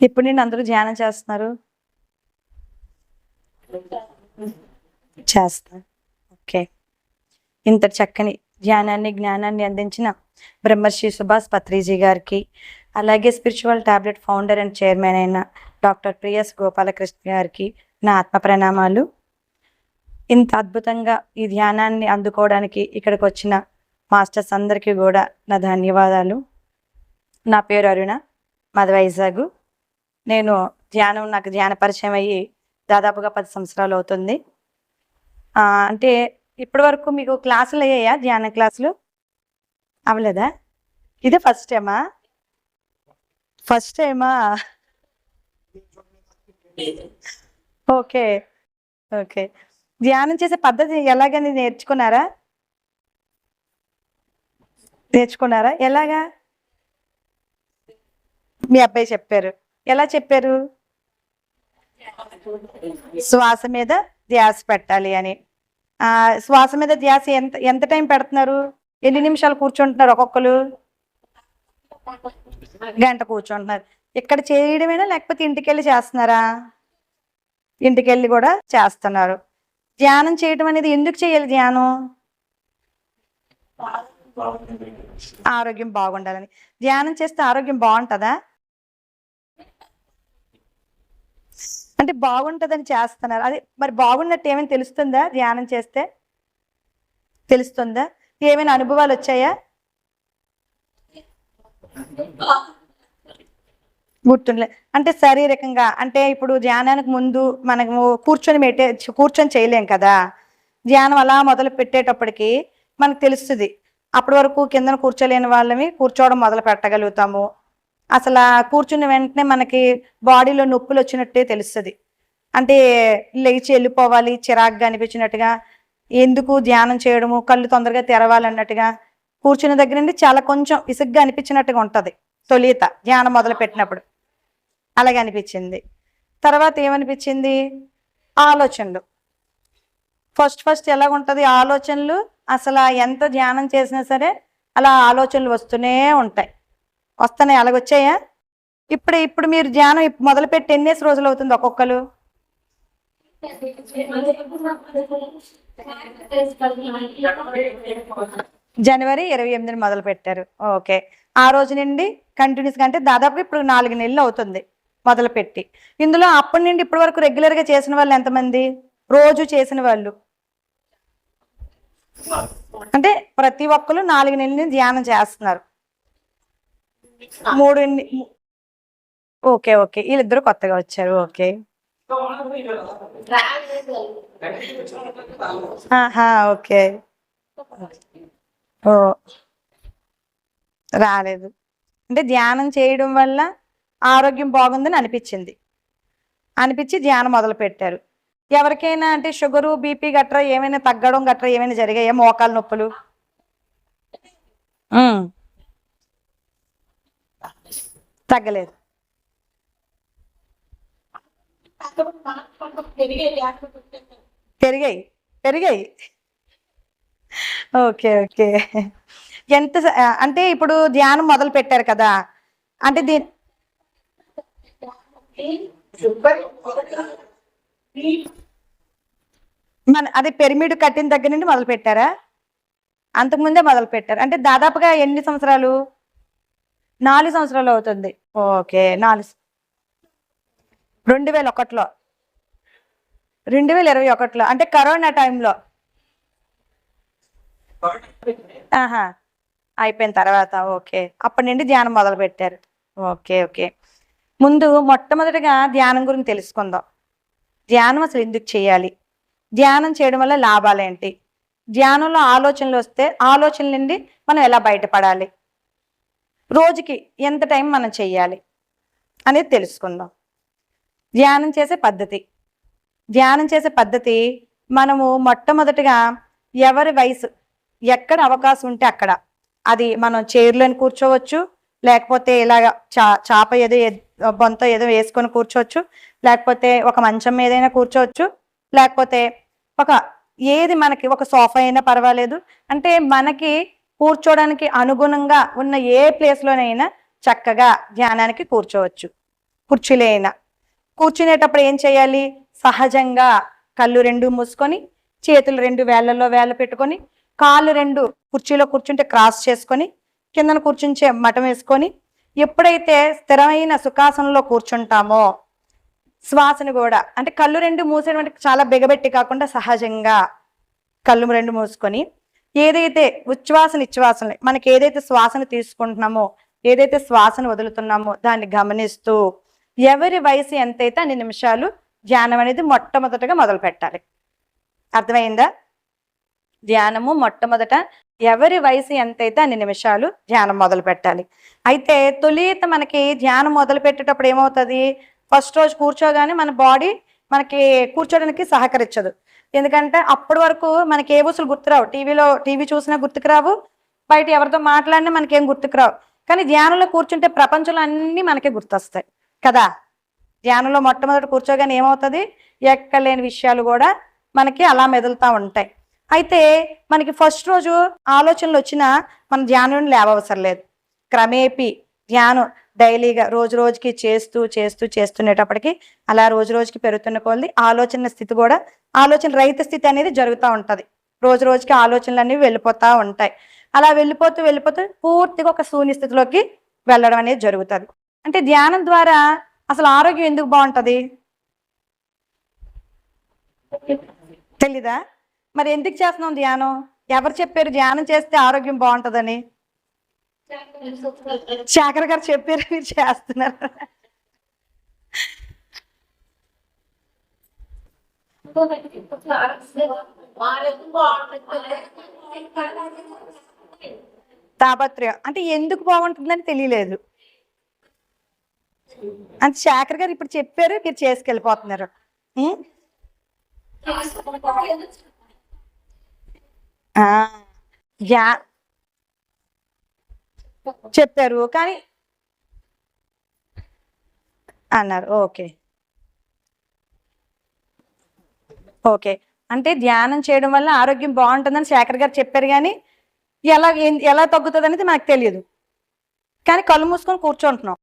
ఇప్పుడు నేను అందరూ ధ్యానం చేస్తున్నారు చేస్తున్నారు. ఓకే. ఇంత చక్కని ధ్యానాన్ని జ్ఞానాన్ని అందించిన బ్రహ్మర్షి సుభాష్ పత్రిజీ గారికి, అలాగే spiritual tablet founder and chairman అయిన డాక్టర్ ప్రియస్ గోపాలకృష్ణ గారికి నా ఆత్మ ప్రణామాలు. ఇంత అద్భుతంగా ఈ ధ్యానాన్ని అందుకోవడానికి ఇక్కడికి వచ్చిన మాస్టర్స్ అందరికీ కూడా నా ధన్యవాదాలు. నా పేరు అరుణ, మాది వైజాగ్. నాకు ధ్యాన పరిచయం అయ్యి దాదాపుగా 10 సంవత్సరాలు అవుతుంది. అంటే ఇప్పటి వరకు మీకు క్లాసులు అయ్యాయా? ధ్యాన క్లాసులు అవ్వలేదా? ఇదే ఫస్ట్ టైమా? Okay okay. ధ్యానం చేసే పద్ధతి ఎలాగని నేర్చుకున్నారా? ఎలాగా? మీ అబ్బాయి చెప్పారు. ఎలా చెప్పారు? శ్వాస మీద ధ్యాస పెట్టాలి అని. శ్వాస మీద ధ్యాస ఎంత ఎంత టైం పెడుతున్నారు? ఎన్ని నిమిషాలు కూర్చుంటున్నారు ఒక్కొక్కరు? గంట కూర్చుంటున్నారు. ఇక్కడ చేయడమేనా లేకపోతే ఇంటికెళ్ళి చేస్తున్నారా? ఇంటికెళ్ళి కూడా చేస్తున్నారు. ధ్యానం చేయడం అనేది ఎందుకు చేయాలి? ధ్యానం ఆరోగ్యం బాగుండాలని. ధ్యానం చేస్తే ఆరోగ్యం బాగుంటుందా? అంటే బాగుంటుందని చేస్తున్నారు. అది మరి బాగున్నట్టు ఏమైనా తెలుస్తుందా? ధ్యానం చేస్తే తెలుస్తుందా? ఏమైనా అనుభవాలు వచ్చాయా? గుర్తుండలే. అంటే శారీరకంగా, అంటే ఇప్పుడు ధ్యానానికి ముందు మనము కూర్చొని చేయలేం కదా. ధ్యానం అలా మొదలు పెట్టేటప్పటికి మనకు తెలుస్తుంది. అప్పటి వరకు కిందన కూర్చోలేని వాళ్ళని కూర్చోవడం మొదలు పెట్టగలుగుతాము. అసలు కూర్చున్న వెంటనే మనకి బాడీలో నొప్పులు వచ్చినట్టే తెలుస్తుంది. అంటే లేచి వెళ్ళిపోవాలి, చిరాగ్గా అనిపించినట్టుగా, ఎందుకు ధ్యానం చేయడము, కళ్ళు తొందరగా తెరవాలన్నట్టుగా, కూర్చున్న దగ్గర నుండి చాలా కొంచెం విసుగ్గా అనిపించినట్టుగా ఉంటుంది. తొలిత ధ్యానం మొదలు పెట్టినప్పుడు అలాగే అనిపించింది. తర్వాత ఏమనిపించింది? ఆలోచనలు ఫస్ట్ ఎలా ఉంటుంది? ఆలోచనలు అసలు ఎంత ధ్యానం చేసినా సరే అలా ఆలోచనలు వస్తున్నాయి. అలాగొచ్చాయా? ఇప్పుడు మీరు ధ్యానం మొదలుపెట్టి ఎన్ని రోజులు అవుతుంది ఒక్కొక్కరు? జనవరి 28 మొదలు పెట్టారు. ఓకే. ఆ రోజు నుండి కంటిన్యూస్గా, అంటే దాదాపు ఇప్పుడు 4 నెలలు అవుతుంది మొదలుపెట్టి. ఇందులో అప్పటి నుండి ఇప్పటి వరకు రెగ్యులర్గా చేసిన వాళ్ళు ఎంతమంది? రోజు చేసిన వాళ్ళు అంటే ప్రతి ఒక్కరు 4 నెలల నుంచి ధ్యానం చేస్తున్నారు. 3 ఓకే ఓకే. వీళ్ళిద్దరు కొత్తగా వచ్చారు. ఓకే. ఓకే. ఓ రాలేదు. అంటే ధ్యానం చేయడం వల్ల ఆరోగ్యం బాగుందని అనిపించి ధ్యానం మొదలు పెట్టారు. ఎవరికైనా అంటే షుగరు, బీపీ గట్రా ఏమైనా తగ్గడం గట్రా ఏమైనా జరిగాయా? మోకాలు నొప్పులు తగ్గలేదు. పెరిగాయి. Okay okay. అంటే ఇప్పుడు ధ్యానం మొదలు పెట్టారు కదా, అంటే అదే పిరమిడ్ కట్టిన దగ్గర నుండి మొదలు పెట్టారా? అంతకుముందే మొదలు పెట్టారు. అంటే దాదాపుగా ఎన్ని సంవత్సరాలు? 4 సంవత్సరాలు అవుతుంది. ఓకే. 2021లో అంటే కరోనా టైంలో అయిపోయిన తర్వాత. ఓకే. అప్పటి నుండి ధ్యానం మొదలు పెట్టారు. Okay okay. ముందు మొట్టమొదటిగా ధ్యానం గురించి తెలుసుకుందాం. ధ్యానం అసలు ఎందుకు చేయాలి? ధ్యానం చేయడం వల్ల లాభాలేంటి? ధ్యానంలో ఆలోచనలు వస్తే ఆలోచనల నుండి మనం ఎలా బయటపడాలి? రోజుకి ఎంత టైం మనం చెయ్యాలి అనేది తెలుసుకుందాం. ధ్యానం చేసే పద్ధతి మనము మొట్టమొదటిగా ఎవరి వయసు, ఎక్కడ అవకాశం ఉంటే అక్కడ, అది మనం చైర్లోని కూర్చోవచ్చు, లేకపోతే ఇలాగ చాప బొంత ఏదో వేసుకొని కూర్చోవచ్చు, లేకపోతే ఒక మంచం మీదైనా కూర్చోవచ్చు, లేకపోతే ఏది మనకి ఒక సోఫా అయినా పర్వాలేదు. అంటే మనకి కూర్చోడానికి అనుగుణంగా ఉన్న ఏ ప్లేస్లోనైనా చక్కగా ధ్యానానికి కూర్చోవచ్చు. కుర్చీలో అయినా. కూర్చునేటప్పుడు ఏం చేయాలి? సహజంగా కళ్ళు రెండు మూసుకొని, చేతులు రెండు వేళ్ళల్లో వేళ్ళు పెట్టుకొని, కాళ్ళు రెండు కుర్చీలో కూర్చుంటే క్రాస్ చేసుకొని, కిందన కూర్చుంచే మఠం వేసుకొని, ఎప్పుడైతే స్థిరమైన సుఖాసనంలో కూర్చుంటామో శ్వాసను కూడా అంటే కళ్ళు రెండు మూసేటువంటి చాలా బిగబెట్టి కాకుండా సహజంగా కళ్ళు రెండు మూసుకొని, ఏదైతే ఉచ్ఛ్వాస నిశ్వాసని మనకి ఏదైతే శ్వాసను తీసుకుంటున్నామో, ఏదైతే శ్వాసను వదులుతున్నామో దాన్ని గమనిస్తూ ఎవరి వయసు ఎంతైతే అన్ని నిమిషాలు ధ్యానం అనేది మొట్టమొదటగా మొదలు పెట్టాలి. అర్థమైందా? ధ్యానము మొట్టమొదట ఎవరి వయసు ఎంతైతే అన్ని నిమిషాలు ధ్యానం మొదలు పెట్టాలి. అయితే తొలిత మనకి ధ్యానం మొదలు పెట్టేటప్పుడు ఏమవుతుంది? ఫస్ట్ రోజు కూర్చోగానే మన బాడీ మనకి కూర్చోడానికి సహకరించదు. ఎందుకంటే అప్పటి వరకు మనకి ఏ ఊసులు గుర్తురావు. టీవీ చూసినా గుర్తుకు రావు, బయట ఎవరితో మాట్లాడినా మనకేం గుర్తుకు రావు. కానీ ధ్యానంలో కూర్చుంటే ప్రపంచంలో అన్నీ మనకే గుర్తొస్తాయి కదా. ధ్యానంలో మొట్టమొదటి కూర్చోగానే ఏమవుతుంది? ఎక్కలేని విషయాలు కూడా మనకి అలా మెదులుతూ ఉంటాయి. అయితే మనకి ఫస్ట్ రోజు ఆలోచనలు వచ్చినా మన ధ్యానం లేవవసరం లేదు. క్రమేపీ ధ్యానం డైలీగా రోజు రోజుకి చేస్తునేటప్పటికి అలా రోజు రోజుకి పెరుగుతున్న కొలది ఆలోచన స్థితి కూడా ఆలోచన రహిత స్థితి అనేది జరుగుతూ ఉంటుంది. రోజు రోజుకి ఆలోచనలు అనేవి వెళ్ళిపోతూ ఉంటాయి. అలా వెళ్ళిపోతూ పూర్తిగా ఒక శూన్య స్థితిలోకి వెళ్ళడం అనేది జరుగుతుంది. అంటే ధ్యానం ద్వారా అసలు ఆరోగ్యం ఎందుకు బాగుంటుంది తెలీదా? మరి ఎందుకు చేస్తున్నాం ధ్యానం? ఎవరు చెప్పారు ధ్యానం చేస్తే ఆరోగ్యం బాగుంటుందని? శేఖర్ గారు చెప్పారు, మీరు చేస్తున్నారు. తాపత్రయం అంటే ఎందుకు బాగుంటుందని తెలియలేదు. అంటే శేఖర్ గారు ఇప్పుడు చెప్పారు, మీరు చేసుకెళ్ళిపోతున్నారు. చెప్పారు కానీ అన్నారు. ఓకే ఓకే అంటే ధ్యానం చేయడం వల్ల ఆరోగ్యం బాగుంటుందని శేఖర్ గారు చెప్పారు, కానీ ఎలా తగ్గుతుంది అనేది మనకు తెలియదు. కానీ కళ్ళు మూసుకొని కూర్చుంటున్నాం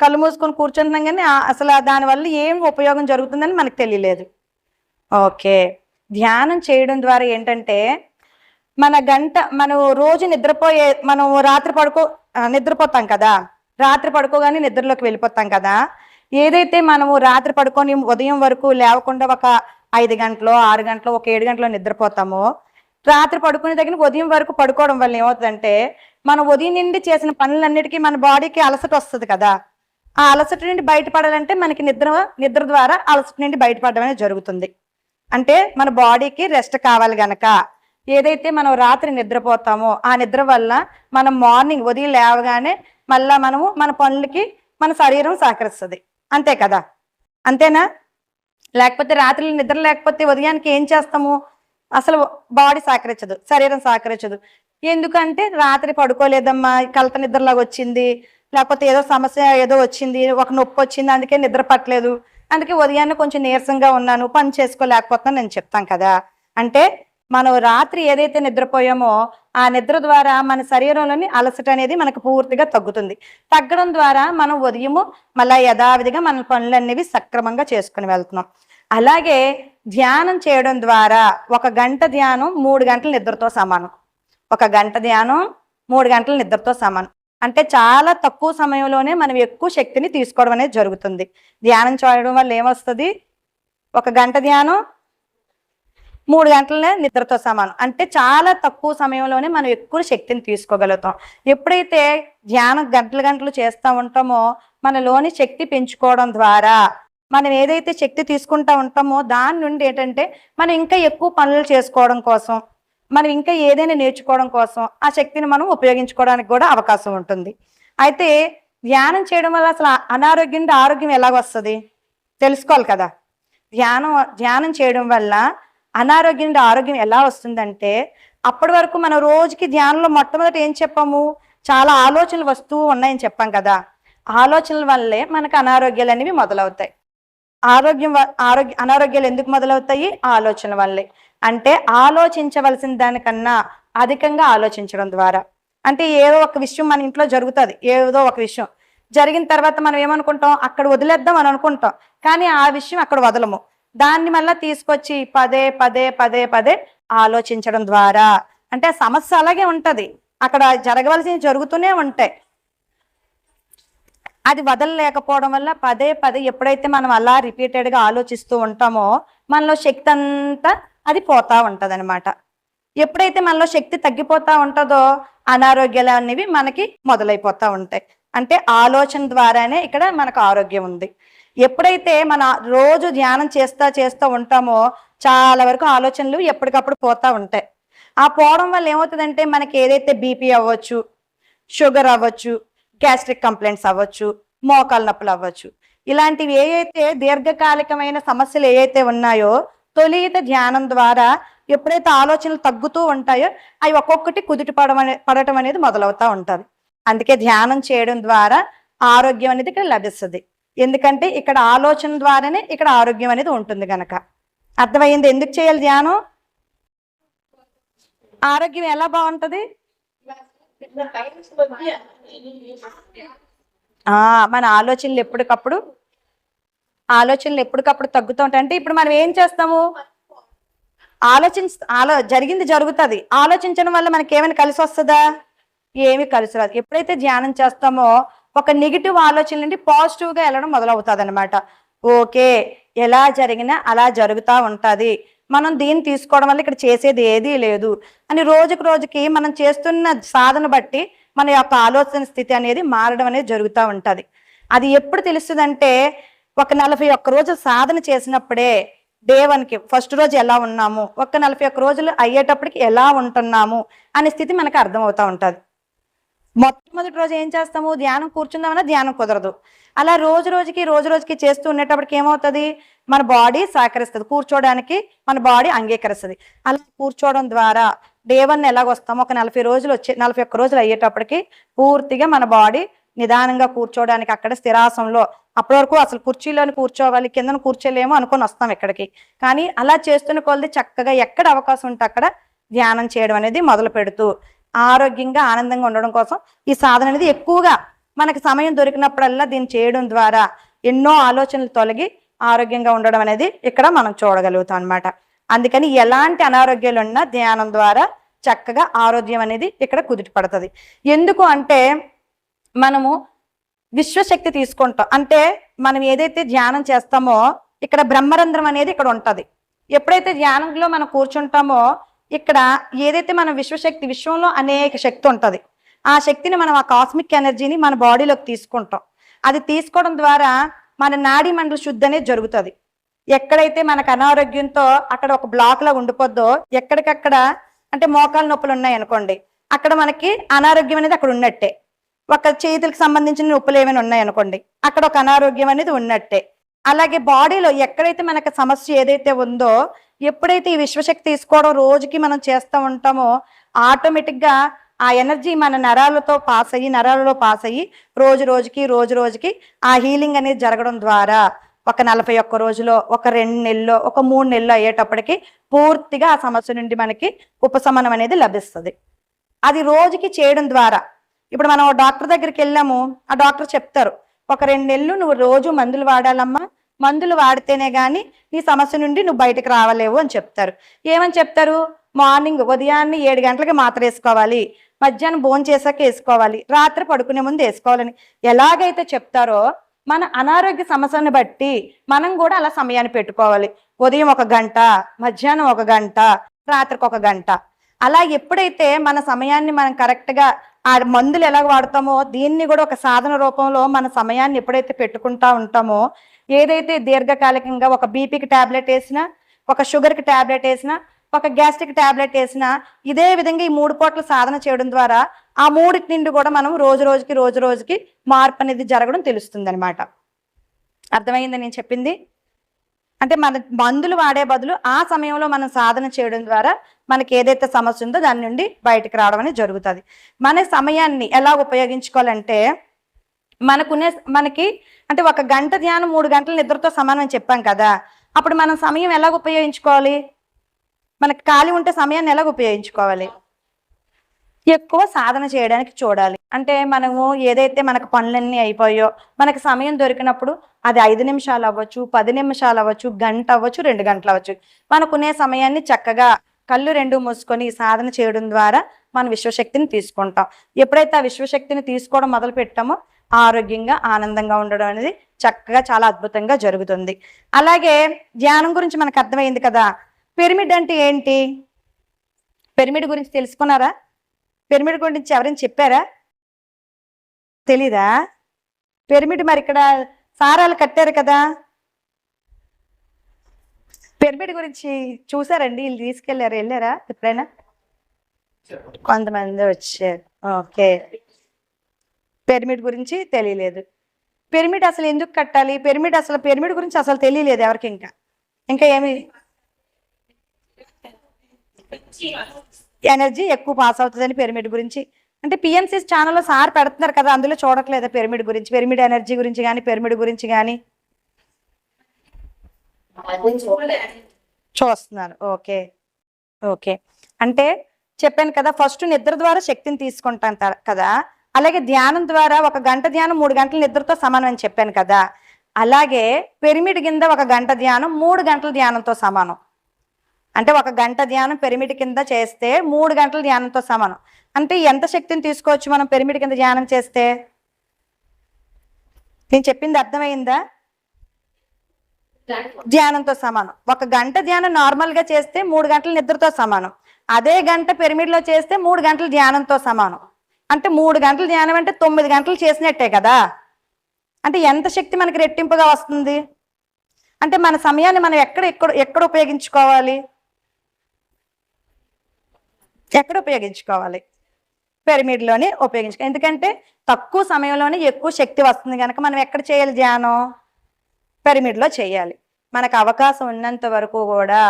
కళ్ళు మూసుకొని కూర్చుంటున్నాం కానీ అసలు దానివల్ల ఏం ఉపయోగం జరుగుతుందని మనకు తెలియలేదు. ఓకే, ధ్యానం చేయడం ద్వారా ఏంటంటే మనం రోజు మనం నిద్రపోతాం కదా. రాత్రి పడుకోగానే నిద్రలోకి వెళ్ళిపోతాం కదా. ఏదైతే మనము రాత్రి పడుకొని ఉదయం వరకు లేవకుండా ఒక 5 గంటలో 6 గంటలో ఒక 7 గంటలో నిద్రపోతామో, రాత్రి పడుకునే దగ్గర ఉదయం వరకు పడుకోవడం వల్ల ఏమవుతుందంటే మనం ఉదయం నుండి చేసిన పనులన్నిటికీ మన బాడీకి అలసట వస్తుంది కదా. ఆ అలసట నుండి బయటపడాలంటే మనకి నిద్ర ద్వారా అలసట నుండి బయటపడడం అనేది జరుగుతుంది. అంటే మన బాడీకి రెస్ట్ కావాలి గనక ఏదైతే మనం రాత్రి నిద్రపోతామో ఆ నిద్ర వల్ల మనం మార్నింగ్ ఉదయం లేవగానే మళ్ళా మనము మన పనులకి మన శరీరం సహకరిస్తుంది. అంతే కదా, అంతేనా? లేకపోతే రాత్రి నిద్ర లేకపోతే ఉదయానికి ఏం చేస్తాము? అసలు బాడీ సహకరించదు, శరీరం సహకరించదు. ఎందుకంటే రాత్రి పడుకోలేదమ్మా, కలత నిద్రలాగా వచ్చింది, లేకపోతే ఏదో సమస్య ఏదో వచ్చింది, ఒక నొప్పి వచ్చింది, అందుకే నిద్ర పట్టలేదు, అందుకే ఉదయాన్నే కొంచెం నీరసంగా ఉన్నాను, పని చేసుకోలేకపోతున్నాను నేను చెప్తాం కదా. అంటే మనం రాత్రి ఏదైతే నిద్రపోయామో ఆ నిద్ర ద్వారా మన శరీరంలోని అలసట అనేది మనకు పూర్తిగా తగ్గుతుంది. తగ్గడం ద్వారా మనం ఉదయము మళ్ళీ యథావిధిగా మన పనులనేవి సక్రమంగా చేసుకుని వెళ్తున్నాం. అలాగే ధ్యానం చేయడం ద్వారా 1 గంట ధ్యానం 3 గంటల నిద్రతో సమానం. 1 గంట ధ్యానం 3 గంటల నిద్రతో సమానం. అంటే చాలా తక్కువ సమయంలోనే మనం ఎక్కువ శక్తిని తీసుకోవడం అనేది జరుగుతుంది. ధ్యానం చేయడం వల్ల ఏమొస్తుంది? 1 గంట ధ్యానం 3 గంటలనే నిద్రతో సమానం. అంటే చాలా తక్కువ సమయంలోనే మనం ఎక్కువ శక్తిని తీసుకోగలుగుతాం. ఎప్పుడైతే ధ్యానం గంటలు చేస్తూ ఉంటామో మనలోని శక్తి పెంచుకోవడం ద్వారా మనం ఏదైతే శక్తి తీసుకుంటా ఉంటామో దాని నుండి ఏంటంటే మనం ఇంకా ఎక్కువ పనులు చేసుకోవడం కోసం, మనం ఇంకా ఏదైనా నేర్చుకోవడం కోసం ఆ శక్తిని మనం ఉపయోగించుకోవడానికి కూడా అవకాశం ఉంటుంది. అయితే ధ్యానం చేయడం వల్ల అసలు అనారోగ్యం నుండి ఆరోగ్యం ఎలాగొస్తుంది తెలుసుకోవాలి కదా. ధ్యానం చేయడం వల్ల అనారోగ్యం నుండి ఆరోగ్యం ఎలా వస్తుందంటే, అప్పటి వరకు మనం రోజుకి ధ్యానంలో మొట్టమొదటి ఏం చెప్పాము? చాలా ఆలోచనలు వస్తూ ఉన్నాయని చెప్పాం కదా. ఆలోచనల వల్లే మనకు అనారోగ్యాలు అనేవి మొదలవుతాయి. అనారోగ్యాలు ఎందుకు మొదలవుతాయి? ఆలోచన వల్లే. అంటే ఆలోచించవలసిన దానికన్నా అధికంగా ఆలోచించడం ద్వారా. అంటే ఏదో ఒక విషయం మన ఇంట్లో జరుగుతుంది, ఏదో ఒక విషయం జరిగిన తర్వాత మనం ఏమనుకుంటాం, అక్కడ వదిలేద్దాం అని అనుకుంటాం, కానీ ఆ విషయం అక్కడ వదలము. దాన్ని మళ్ళా తీసుకొచ్చి పదే పదే పదే పదే ఆలోచించడం ద్వారా, అంటే ఆ సమస్య అలాగే ఉంటది, అక్కడ జరగవలసినవి జరుగుతూనే ఉంటాయి. అది వదలలేకపోవడం వల్ల పదే పదే ఎప్పుడైతే మనం అలా రిపీటెడ్గా ఆలోచిస్తూ ఉంటామో మనలో శక్తి అంతా అది పోతా ఉంటది అనమాట. ఎప్పుడైతే మనలో శక్తి తగ్గిపోతా ఉంటుందో అనారోగ్యాలు అనేవి మనకి మొదలైపోతా ఉంటాయి. అంటే ఆలోచన ద్వారానే ఇక్కడ మనకు ఆరోగ్యం ఉంది. ఎప్పుడైతే మన రోజు ధ్యానం చేస్తూ ఉంటామో చాలా వరకు ఆలోచనలు ఎప్పటికప్పుడు పోతా ఉంటాయి. ఆ పోవడం వల్ల ఏమవుతుందంటే మనకి ఏదైతే బీపీ అవ్వచ్చు, షుగర్ అవ్వచ్చు, గ్యాస్ట్రిక్ కంప్లైంట్స్ అవ్వచ్చు, మోకాలు నొప్పులు అవ్వచ్చు, ఇలాంటివి ఏవైతే దీర్ఘకాలికమైన సమస్యలు ఏవైతే ఉన్నాయో తొలిత ధ్యానం ద్వారా ఎప్పుడైతే ఆలోచనలు తగ్గుతూ ఉంటాయో అవి ఒక్కొక్కటి కుదుట పడటం అనేది మొదలవుతూ ఉంటుంది. అందుకే ధ్యానం చేయడం ద్వారా ఆరోగ్యం అనేది ఇక్కడ లభిస్తుంది. ఎందుకంటే ఇక్కడ ఆలోచన ద్వారానే ఇక్కడ ఆరోగ్యం అనేది ఉంటుంది కనుక. అర్థమైంది ఎందుకు చేయాలి ధ్యానం? ఆరోగ్యం ఎలా బాగుంటది? మన ఆలోచనలు ఎప్పటికప్పుడు తగ్గుతూ ఉంటాయి. అంటే ఇప్పుడు మనం ఏం చేస్తాము, జరిగింది జరుగుతుంది, ఆలోచించడం వల్ల మనకి ఏమైనా కలిసి వస్తుందా? ఏమి కలిసి రాదు. ఎప్పుడైతే ధ్యానం చేస్తామో ఒక నెగిటివ్ ఆలోచన నుండి పాజిటివ్గా వెళ్ళడం మొదలవుతుంది అనమాట. ఓకే, ఎలా జరిగినా అలా జరుగుతూ ఉంటుంది, మనం దీన్ని తీసుకోవడం వల్ల ఇక్కడ చేసేది ఏదీ లేదు అని రోజుకి రోజుకి మనం చేస్తున్న సాధన బట్టి మన యొక్క ఆలోచన స్థితి అనేది మారడం అనేది జరుగుతూ ఉంటుంది. అది ఎప్పుడు తెలుస్తుందంటే ఒక 41 రోజులు సాధన చేసినప్పుడే డే 1కి ఫస్ట్ రోజు ఎలా ఉన్నాము, ఒక 41 రోజులు అయ్యేటప్పటికి ఎలా ఉంటున్నాము అనే స్థితి మనకు అర్థమవుతూ ఉంటుంది. మొట్టమొదటి రోజు ఏం చేస్తాము, ధ్యానం కూర్చుందామన్నా ధ్యానం కుదరదు. అలా రోజు రోజుకి చేస్తూ ఉండేటప్పటికి ఏమవుతుంది, మన బాడీ సహకరిస్తుంది, కూర్చోవడానికి మన బాడీ అంగీకరిస్తుంది. అలా కూర్చోవడం ద్వారా డే 1 ఎలాగొస్తామో ఒక 41 రోజులు అయ్యేటప్పటికి పూర్తిగా మన బాడీ నిదానంగా కూర్చోవడానికి అక్కడ స్థిరాసనంలో, అప్పటి వరకు అసలు కుర్చీలోని కూర్చోవాలి, కిందను కూర్చోలేమో అనుకొని వస్తాం ఇక్కడికి. కానీ అలా చేస్తున్న కొలది చక్కగా ఎక్కడ అవకాశం ఉంటే అక్కడ ధ్యానం చేయడం అనేది మొదలు పెడుతూ ఆరోగ్యంగా ఆనందంగా ఉండడం కోసం ఈ సాధన అనేది ఎక్కువగా మనకి సమయం దొరికినప్పుడల్లా దీన్ని చేయడం ద్వారా ఎన్నో ఆలోచనలు తొలగి ఆరోగ్యంగా ఉండడం అనేది ఇక్కడ మనం చూడగలుగుతాం అనమాట. అందుకని ఎలాంటి అనారోగ్యాలు ఉన్నా ధ్యానం ద్వారా చక్కగా ఆరోగ్యం అనేది ఇక్కడ కుదుట పడుతుంది. ఎందుకు అంటే మనము విశ్వశక్తి తీసుకుంటాం. అంటే మనం ఏదైతే ధ్యానం చేస్తామో ఇక్కడ బ్రహ్మరంధ్రం అనేది ఇక్కడ ఉంటుంది. ఎప్పుడైతే ధ్యానంలో మనం కూర్చుంటామో ఇక్కడ ఏదైతే మన విశ్వశక్తి, విశ్వంలో అనేక శక్తి ఉంటుంది, ఆ శక్తిని మనం, ఆ కాస్మిక్ ఎనర్జీని మన బాడీలోకి తీసుకుంటాం. అది తీసుకోవడం ద్వారా మన నాడీ మండల శుద్ధి అనేది జరుగుతుంది. ఎక్కడైతే మనకు అనారోగ్యంతో అక్కడ ఒక బ్లాక్ లా ఉండిపోద్దో, ఎక్కడికక్కడ అంటే మోకాలు నొప్పులు ఉన్నాయి అనుకోండి, అక్కడ మనకి అనారోగ్యం అనేది అక్కడ ఉన్నట్టే. ఒక చేతులకు సంబంధించిన నొప్పులు ఏమైనా ఉన్నాయి అనుకోండి, అక్కడ ఒక అనారోగ్యం అనేది ఉన్నట్టే. అలాగే బాడీలో ఎక్కడైతే మనకు సమస్య ఏదైతే ఉందో, ఎప్పుడైతే ఈ విశ్వశక్తి తీసుకోవడం రోజుకి మనం చేస్తూ ఉంటామో ఆటోమేటిక్గా ఆ ఎనర్జీ మన నరాలలో పాస్ అయ్యి రోజు రోజుకి ఆ హీలింగ్ అనేది జరగడం ద్వారా ఒక 41 రోజులో, ఒక 2 నెలల్లో, ఒక 3 నెలల్లో అయ్యేటప్పటికి పూర్తిగా ఆ సమస్య నుండి మనకి ఉపశమనం అనేది లభిస్తుంది. అది రోజుకి చేయడం ద్వారా, ఇప్పుడు మనం డాక్టర్ దగ్గరికి వెళ్ళాము, ఆ డాక్టర్ చెప్తారు ఒక 2 నెలలు నువ్వు రోజు మందులు వాడాలమ్మా, మందులు వాడితేనే కానీ నీ సమస్య నుండి నువ్వు బయటకు రావలేవు అని చెప్తారు. ఏమని చెప్తారు, మార్నింగ్ ఉదయాన్నే 7 గంటలకి మాత్ర వేసుకోవాలి, మధ్యాహ్నం భోజనం చేశాక వేసుకోవాలి, రాత్రి పడుకునే ముందు వేసుకోవాలని ఎలాగైతే చెప్తారో మన అనారోగ్య సమస్యను బట్టి మనం కూడా అలా సమయాన్ని పెట్టుకోవాలి. ఉదయం 1 గంట, మధ్యాహ్నం 1 గంట, రాత్రికి 1 గంట. అలా ఎప్పుడైతే మన సమయాన్ని మనం కరెక్ట్గా ఆ మందులు ఎలా వాడతామో దీన్ని కూడా ఒక సాధన రూపంలో మన సమయాన్ని ఎప్పుడైతే పెట్టుకుంటా ఉంటామో, ఏదైతే దీర్ఘకాలికంగా ఒక బీపీకి ట్యాబ్లెట్ వేసినా, ఒక షుగర్కి ట్యాబ్లెట్ వేసినా, ఒక గ్యాస్ట్రిక్ ట్యాబ్లెట్ వేసినా, ఇదే విధంగా ఈ 3 పూటలు సాధన చేయడం ద్వారా ఆ 3 నుండి కూడా మనం రోజు రోజుకి మార్పు అనేది జరగడం తెలుస్తుంది అనమాట. అర్థమైంది నేను చెప్పింది? అంటే మన మందులు వాడే బదులు ఆ సమయంలో మనం సాధన చేయడం ద్వారా మనకి ఏదైతే సమస్య ఉందో దాని నుండి బయటకు రావడం అనేది జరుగుతుంది. మన సమయాన్ని ఎలా ఉపయోగించుకోవాలంటే మనకి అంటే 1 గంట ధ్యానం 3 గంటల నిద్రతో సమానం అని చెప్పాం కదా. అప్పుడు మనం సమయం ఎలాగ ఉపయోగించుకోవాలి, మనకి ఖాళీ ఉంటే సమయాన్ని ఎలాగ ఉపయోగించుకోవాలి, ఎక్కువ సాధన చేయడానికి చూడాలి. అంటే మనము ఏదైతే మనకు పనులన్నీ అయిపోయో మనకు సమయం దొరికినప్పుడు అది 5 నిమిషాలు అవ్వచ్చు, 10 నిమిషాలు అవ్వచ్చు, గంట అవ్వచ్చు, 2 గంటలు అవ్వచ్చు. మనకునే సమయాన్ని చక్కగా కళ్ళు రెండు మూసుకొని సాధన చేయడం ద్వారా మన విశ్వశక్తిని తీసుకుంటాం. ఎప్పుడైతే ఆ విశ్వశక్తిని తీసుకోవడం మొదలు పెట్టామో ఆరోగ్యంగా ఆనందంగా ఉండడం అనేది చక్కగా చాలా అద్భుతంగా జరుగుతుంది. అలాగే ధ్యానం గురించి మనకు అర్థమైంది కదా. పిరమిడ్ అంటే ఏంటి? పిరమిడ్ గురించి తెలుసుకున్నారా? పిరమిడ్ గురించి ఎవరైనా చెప్పారా? తెలీదా? పిరమిడ్ మరి ఇక్కడ సారాలు కట్టారు కదా. పిరమిడ్ గురించి చూసారండి? వీళ్ళు తీసుకెళ్లారు, వెళ్ళారా ఎప్పుడైనా? కొంతమంది వచ్చారు. ఓకే. పిరమిడ్ గురించి తెలియలేదు. పిరమిడ్ అసలు ఎందుకు కట్టాలి? పిరమిడ్ గురించి అసలు తెలియలేదు ఎవరికి. ఇంకా ఏమి ఎనర్జీ ఎక్కువ పాస్ అవుతుందని పిరమిడ్ గురించి అంటే పిఎంసిస్ ఛానల్లో సార్ పెడుతున్నారు కదా, అందులో చూడట్లేదా పిరమిడ్ గురించి, పిరమిడ్ ఎనర్జీ గురించి కానీ పిరమిడ్ గురించి కానీ చూస్తున్నారు? Okay okay. అంటే చెప్పాను కదా, ఫస్ట్ నిద్ర ద్వారా శక్తిని తీసుకుంటాం కదా. అలాగే ధ్యానం ద్వారా 1 గంట ధ్యానం 3 గంటల నిద్రతో సమానం అని చెప్పాను కదా. అలాగే పిరమిడ్ కింద 1 గంట ధ్యానం 3 గంటల ధ్యానంతో సమానం. అంటే 1 గంట ధ్యానం పిరమిడ్ కింద చేస్తే 3 గంటల ధ్యానంతో సమానం. అంటే ఎంత శక్తిని తీసుకోవచ్చు మనం పిరమిడ్ కింద ధ్యానం చేస్తే? నేను చెప్పింది అర్థమైందా? ధ్యానంతో సమానం. 1 గంట ధ్యానం నార్మల్ గా చేస్తే 3 గంటల నిద్రతో సమానం. అదే గంట పిరమిడ్ లో చేస్తే 3 గంటల ధ్యానంతో సమానం. అంటే 3 గంటల ధ్యానం అంటే 9 గంటలు చేసినట్టే కదా. అంటే ఎంత శక్తి మనకి రెట్టింపుగా వస్తుంది? అంటే మన సమయాన్ని మనం ఎక్కడ ఉపయోగించుకోవాలి? ఎక్కడ ఉపయోగించుకోవాలి? పిరమిడ్లోనే ఉపయోగించుకోవాలి. ఎందుకంటే తక్కువ సమయంలోనే ఎక్కువ శక్తి వస్తుంది కనుక మనం ఎక్కడ చేయాలి ధ్యానం? పిరమిడ్లో చేయాలి. మనకు అవకాశం ఉన్నంత వరకు కూడా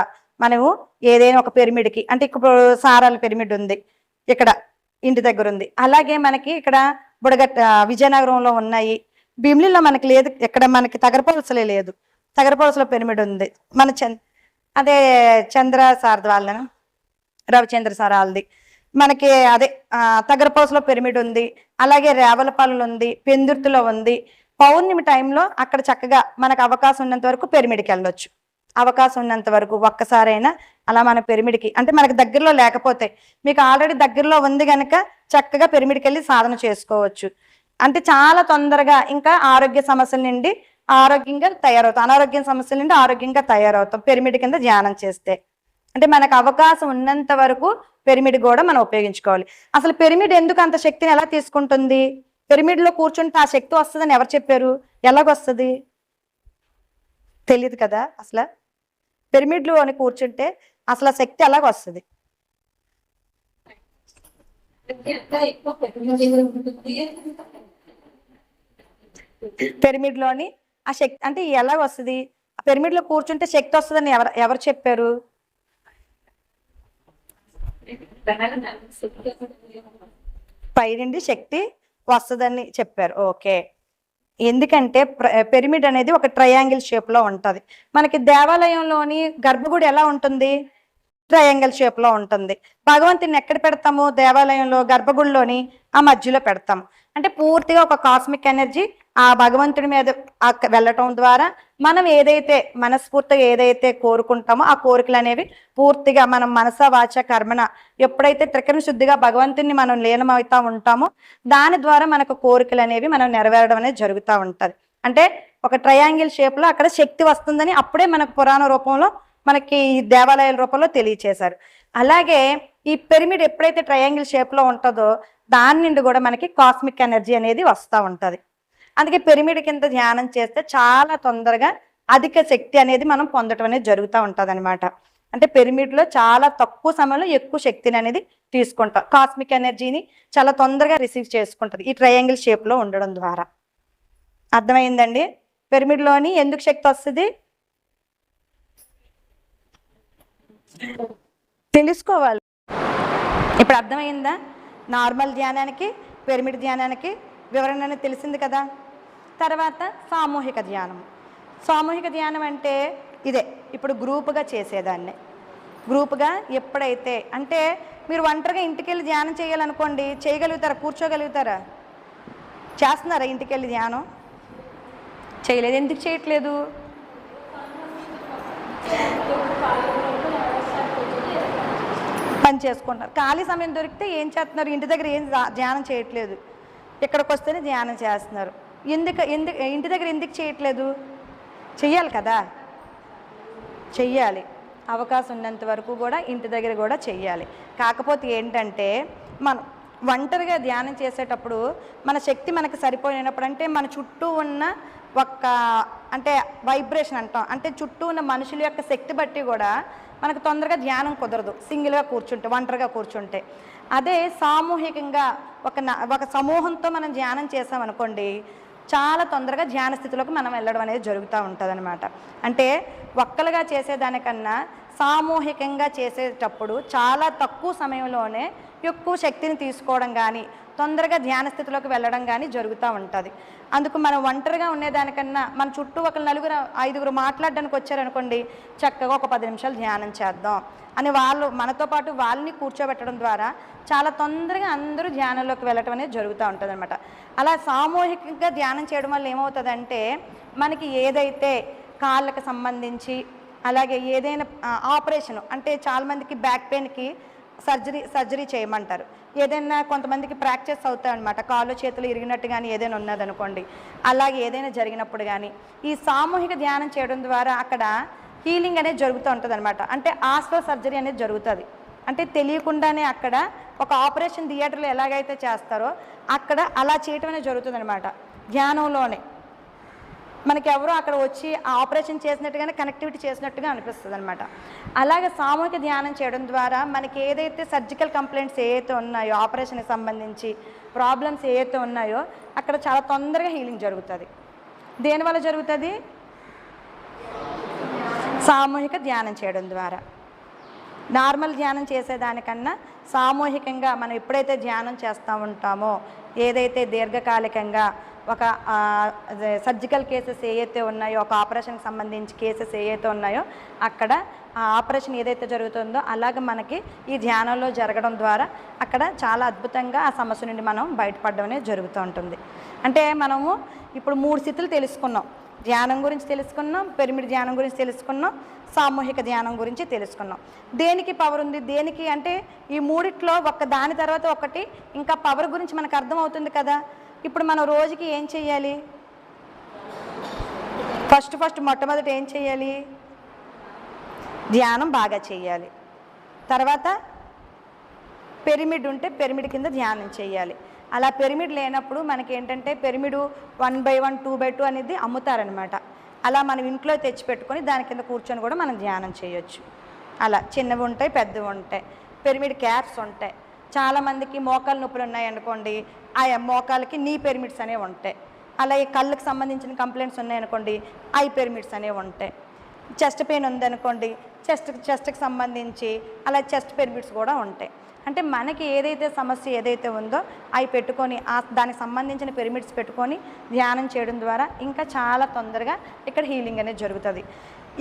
మనము ఏదైనా ఒక పిరమిడ్కి, అంటే ఇప్పుడు సారాల పిరమిడ్ ఉంది ఇక్కడ ఇంటి దగ్గర ఉంది, అలాగే మనకి ఇక్కడ బుడగట్ట విజయనగరంలో ఉన్నాయి, భీమిలిలో మనకి లేదు, ఇక్కడ మనకి తగరపొలసలే లేదు, తగరపొలసలో పిరమిడ్ ఉంది. మన అదే చంద్ర సారథి వాళ్ళను, రవిచంద్ర సార్ వాళ్ళది మనకి అదే తగరపొలసలో పిరమిడ్ ఉంది. అలాగే రేవలపాలెంలో ఉంది, పెందుర్తిలో ఉంది. పౌర్ణమి టైంలో అక్కడ చక్కగా మనకు అవకాశం ఉన్నంత వరకు పిరమిడ్కి వెళ్ళొచ్చు. అవకాశం ఉన్నంత వరకు ఒక్కసారైనా అలా మన పిరమిడ్కి, అంటే మనకు దగ్గరలో లేకపోతే, మీకు ఆల్రెడీ దగ్గరలో ఉంది కనుక చక్కగా పిరమిడ్కి వెళ్ళి సాధన చేసుకోవచ్చు. అంటే చాలా తొందరగా ఇంకా ఆరోగ్య సమస్యల నుండి ఆరోగ్యంగా తయారవుతాం, అనారోగ్య సమస్యల నుండి ఆరోగ్యంగా తయారవుతాం పిరమిడ్ కింద ధ్యానం చేస్తే. అంటే మనకు అవకాశం ఉన్నంత వరకు పిరమిడ్ కూడా మనం ఉపయోగించుకోవాలి. అసలు పిరమిడ్ ఎందుకు అంత శక్తిని ఎలా తీసుకుంటుంది? పిరమిడ్లో కూర్చుంటే ఆ శక్తి వస్తుందని ఎవరు చెప్పారు? ఎలాగొస్తుంది? తెలియదు కదా. అసలు పిరమిడ్లో అని కూర్చుంటే అసలు ఆ శక్తి ఎలాగొస్తుంది? పిరమిడ్లోని ఆ శక్తి అంటే ఎలా వస్తుంది? పిరమిడ్లో కూర్చుంటే శక్తి వస్తుందని ఎవరు చెప్పారు? పైనుండి శక్తి వస్తుందని చెప్పారు. ఓకే. ఎందుకంటే పిరమిడ్ అనేది ఒక ట్రయాంగిల్ షేప్ లో ఉంటది. మనకి దేవాలయంలోని గర్భగుడి ఎలా ఉంటుంది? ట్రయాంగిల్ షేప్ లో ఉంటుంది. భగవంతుని ఎక్కడ పెడతాము? దేవాలయంలో గర్భగుడిలోని ఆ మధ్యలో పెడతాము. అంటే పూర్తిగా ఒక కాస్మిక్ ఎనర్జీ ఆ భగవంతుడి మీద వెళ్ళటం ద్వారా మనం ఏదైతే మనస్ఫూర్తిగా ఏదైతే కోరుకుంటామో ఆ కోరికలు అనేవి పూర్తిగా మనం మనస వాచ కర్మన ఎప్పుడైతే త్రికరణ శుద్ధిగా భగవంతుని మనం లీనమవుతా ఉంటామో దాని ద్వారా మనకు కోరికలు అనేవి మనం నెరవేరడం అనేది జరుగుతూ ఉంటుంది. అంటే ఒక ట్రయాంగిల్ షేప్ లో అక్కడ శక్తి వస్తుందని అప్పుడే మనకు పురాణ రూపంలో మనకి దేవాలయాల రూపంలో తెలియచేశారు. అలాగే ఈ పిరమిడ్ ఎప్పుడైతే ట్రయాంగిల్ షేప్ లో ఉంటుందో దాని నుండి కూడా మనకి కాస్మిక్ ఎనర్జీ అనేది వస్తూ ఉంటుంది. అందుకే పిరమిడ్ కింద ధ్యానం చేస్తే చాలా తొందరగా అధిక శక్తి అనేది మనం పొందటం అనేది జరుగుతూ ఉంటుంది అనమాట. అంటే పిరమిడ్లో చాలా తక్కువ సమయంలో ఎక్కువ శక్తిని అనేది తీసుకుంటాం. కాస్మిక్ ఎనర్జీని చాలా తొందరగా రిసీవ్ చేసుకుంటుంది ఈ ట్రయాంగిల్ షేప్లో ఉండడం ద్వారా. అర్థమైందండి? పిరమిడ్లోని ఎందుకు శక్తి వస్తుంది తెలుసుకోవాలి. ఇప్పుడు అర్థమైందా? నార్మల్ ధ్యానానికి పిరమిడ్ ధ్యానానికి వివరణ అనేది తెలిసింది కదా. తర్వాత సామూహిక ధ్యానం. సామూహిక ధ్యానం అంటే ఇదే ఇప్పుడు గ్రూపుగా చేసేదాన్ని. గ్రూప్గా ఎప్పుడైతే అంటే మీరు ఒంటరిగా ఇంటికి వెళ్ళి ధ్యానం చేయాలనుకోండి, చేయగలుగుతారా? కూర్చోగలుగుతారా? చేస్తున్నారా ఇంటికి వెళ్ళి ధ్యానం? చేయలేదు. ఎందుకు చేయట్లేదు? పని చేసుకుంటారు. ఖాళీ సమయం దొరికితే ఏం చేస్తున్నారు? ఇంటి దగ్గర ఏం ధ్యానం చేయట్లేదు, ఇక్కడికి వస్తేనే ధ్యానం చేస్తున్నారు. ఎందుకు ఇంటి దగ్గర ఎందుకు చేయట్లేదు? చెయ్యాలి కదా, చెయ్యాలి. అవకాశం ఉన్నంత వరకు కూడా ఇంటి దగ్గర కూడా చెయ్యాలి. కాకపోతే ఏంటంటే మనం ఒంటరిగా ధ్యానం చేసేటప్పుడు మన శక్తి మనకు సరిపోయినప్పుడు, అంటే మన చుట్టూ ఉన్న అంటే వైబ్రేషన్ అంటాం, అంటే చుట్టూ ఉన్న మనుషుల యొక్క శక్తి బట్టి కూడా మనకు తొందరగా ధ్యానం కుదరదు సింగిల్గా కూర్చుంటే, ఒంటరిగా కూర్చుంటే. అదే సామూహికంగా ఒక సమూహంతో మనం ధ్యానం చేసామనుకోండి, చాలా తొందరగా ధ్యాన స్థితిలోకి మనం వెళ్ళడం అనేది జరుగుతూ ఉంటుంది అనమాట. అంటే ఒక్కలుగా చేసేదానికన్నా సామూహికంగా చేసేటప్పుడు చాలా తక్కువ సమయంలోనే ఎక్కువ శక్తిని తీసుకోవడం కానీ, తొందరగా ధ్యాన స్థితిలోకి వెళ్ళడం కానీ జరుగుతూ ఉంటుంది. అందుకు మనం ఒంటరిగా ఉండేదానికన్నా మన చుట్టూ ఒక 4-5 మాట్లాడడానికి వచ్చారనుకోండి, చక్కగా ఒక 10 నిమిషాలు ధ్యానం చేద్దాం అని మనతో పాటు వాళ్ళని కూర్చోబెట్టడం ద్వారా చాలా తొందరగా అందరూ ధ్యానంలోకి వెళ్ళటం అనేది జరుగుతూ ఉంటుంది అనమాట. అలా సామూహికంగా ధ్యానం చేయడం వల్ల ఏమవుతుందంటే, మనకి ఏదైతే కాళ్ళకి సంబంధించి, అలాగే ఏదైనా ఆపరేషన్, అంటే చాలామందికి బ్యాక్ పెయిన్కి సర్జరీ చేయమంటారు. ఏదైనా కొంతమందికి ప్రాక్టీస్ అవుతాయి అనమాట, కాళ్ళు చేతులు ఇరిగినట్టు కానీ ఏదైనా ఉన్నదనుకోండి, అలాగే ఏదైనా జరిగినప్పుడు కానీ ఈ సామూహిక ధ్యానం చేయడం ద్వారా అక్కడ హీలింగ్ అనేది జరుగుతూ ఉంటుంది అనమాట. అంటే ఆస్ట్రో సర్జరీ అనేది జరుగుతుంది. అంటే తెలియకుండానే అక్కడ ఒక ఆపరేషన్ థియేటర్లో ఎలాగైతే చేస్తారో అక్కడ అలా చేయటం అనేది జరుగుతుంది అనమాట. ధ్యానంలోనే మనకి ఎవరో అక్కడ వచ్చి ఆ ఆపరేషన్ చేసినట్టుగానే కనెక్టివిటీ చేసినట్టుగా అనిపిస్తుంది అనమాట. అలాగే సామూహిక ధ్యానం చేయడం ద్వారా మనకి ఏదైతే సర్జికల్ కంప్లైంట్స్ ఏవైతే ఉన్నాయో, ఆపరేషన్కి సంబంధించి ప్రాబ్లమ్స్ ఏవైతే ఉన్నాయో అక్కడ చాలా తొందరగా హీలింగ్ జరుగుతుంది. దేనివల్ల జరుగుతుంది? సామూహిక ధ్యానం చేయడం ద్వారా. నార్మల్ ధ్యానం చేసేదానికన్నా సామూహికంగా మనం ఎప్పుడైతే ధ్యానం చేస్తూ ఉంటామో, ఏదైతే దీర్ఘకాలికంగా ఒక సర్జికల్ కేసెస్ ఏవైతే ఉన్నాయో, ఒక ఆపరేషన్కి సంబంధించి కేసెస్ ఏవైతే ఉన్నాయో అక్కడ ఆ ఆపరేషన్ ఏదైతే జరుగుతుందో అలాగే మనకి ఈ ధ్యానంలో జరగడం ద్వారా అక్కడ చాలా అద్భుతంగా ఆ సమస్య నుండి మనం బయటపడడం అనేది జరుగుతూ ఉంటుంది. అంటే మనము ఇప్పుడు 3 స్థితులు తెలుసుకున్నాం. ధ్యానం గురించి తెలుసుకున్నాం, పిరమిడ్ ధ్యానం గురించి తెలుసుకున్నాం, సామూహిక ధ్యానం గురించి తెలుసుకున్నాం. దేనికి పవర్ ఉంది, దేనికి అంటే ఈ మూడిట్లో దాని తర్వాత ఒకటి ఇంకా పవర్ గురించి మనకు అర్థమవుతుంది కదా. ఇప్పుడు మనం రోజుకి ఏం చేయాలి? ఫస్ట్ మొట్టమొదటి ఏం చేయాలి? ధ్యానం బాగా చేయాలి. తర్వాత పిరమిడ్ ఉంటే పిరమిడ్ కింద ధ్యానం చేయాలి. అలా పిరమిడ్ లేనప్పుడు మనకి ఏంటంటే పిరమిడ్ 1/1 2/2 అనేది అమ్ముతారనమాట. అలా మనం ఇంట్లో తెచ్చిపెట్టుకొని దాని కింద కూర్చొని కూడా మనం ధ్యానం చేయొచ్చు. అలా చిన్నవి ఉంటాయి, పెద్దవి ఉంటాయి. పిరమిడ్ క్యాప్స్ ఉంటాయి. చాలామందికి మోకాలు నొప్పులు ఉన్నాయి అనుకోండి, ఆ మోకాలకి నీ పిరమిడ్స్ అనేవి ఉంటాయి. అలాగే కళ్ళకి సంబంధించిన కంప్లైంట్స్ ఉన్నాయనుకోండి, ఐ పిరమిడ్స్ అనేవి ఉంటాయి. చెస్ట్ పెయిన్ ఉందనుకోండి, చెస్ట్కి సంబంధించి అలా చెస్ట్ పిరమిడ్స్ కూడా ఉంటాయి. అంటే మనకి ఏదైతే సమస్య ఏదైతే ఉందో అవి పెట్టుకొని దానికి సంబంధించిన పిరమిడ్స్ పెట్టుకొని ధ్యానం చేయడం ద్వారా ఇంకా చాలా తొందరగా ఇక్కడ హీలింగ్ అనేది జరుగుతుంది.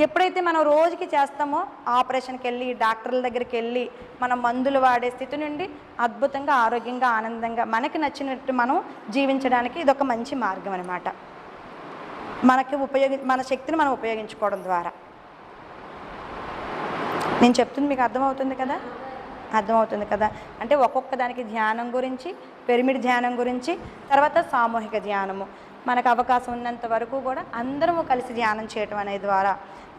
ఎప్పుడైతే మనం రోజుకి చేస్తామో, ఆపరేషన్కి వెళ్ళి డాక్టర్ల దగ్గరికి వెళ్ళి మనం మందులు వాడే స్థితి నుండి అద్భుతంగా ఆరోగ్యంగా ఆనందంగా మనకి నచ్చినట్టు మనం జీవించడానికి ఇదొక మంచి మార్గం అనమాట. మన శక్తిని మనం ఉపయోగించుకోవడం ద్వారా. నేను చెప్తుంది మీకు అర్థమవుతుంది కదా. అంటే ఒక్కొక్క దానికి ధ్యానం గురించి, పిరమిడ్ ధ్యానం గురించి, తర్వాత సామూహిక ధ్యానము, మనకు అవకాశం ఉన్నంత వరకు కూడా అందరము కలిసి ధ్యానం చేయటం అనే ద్వారా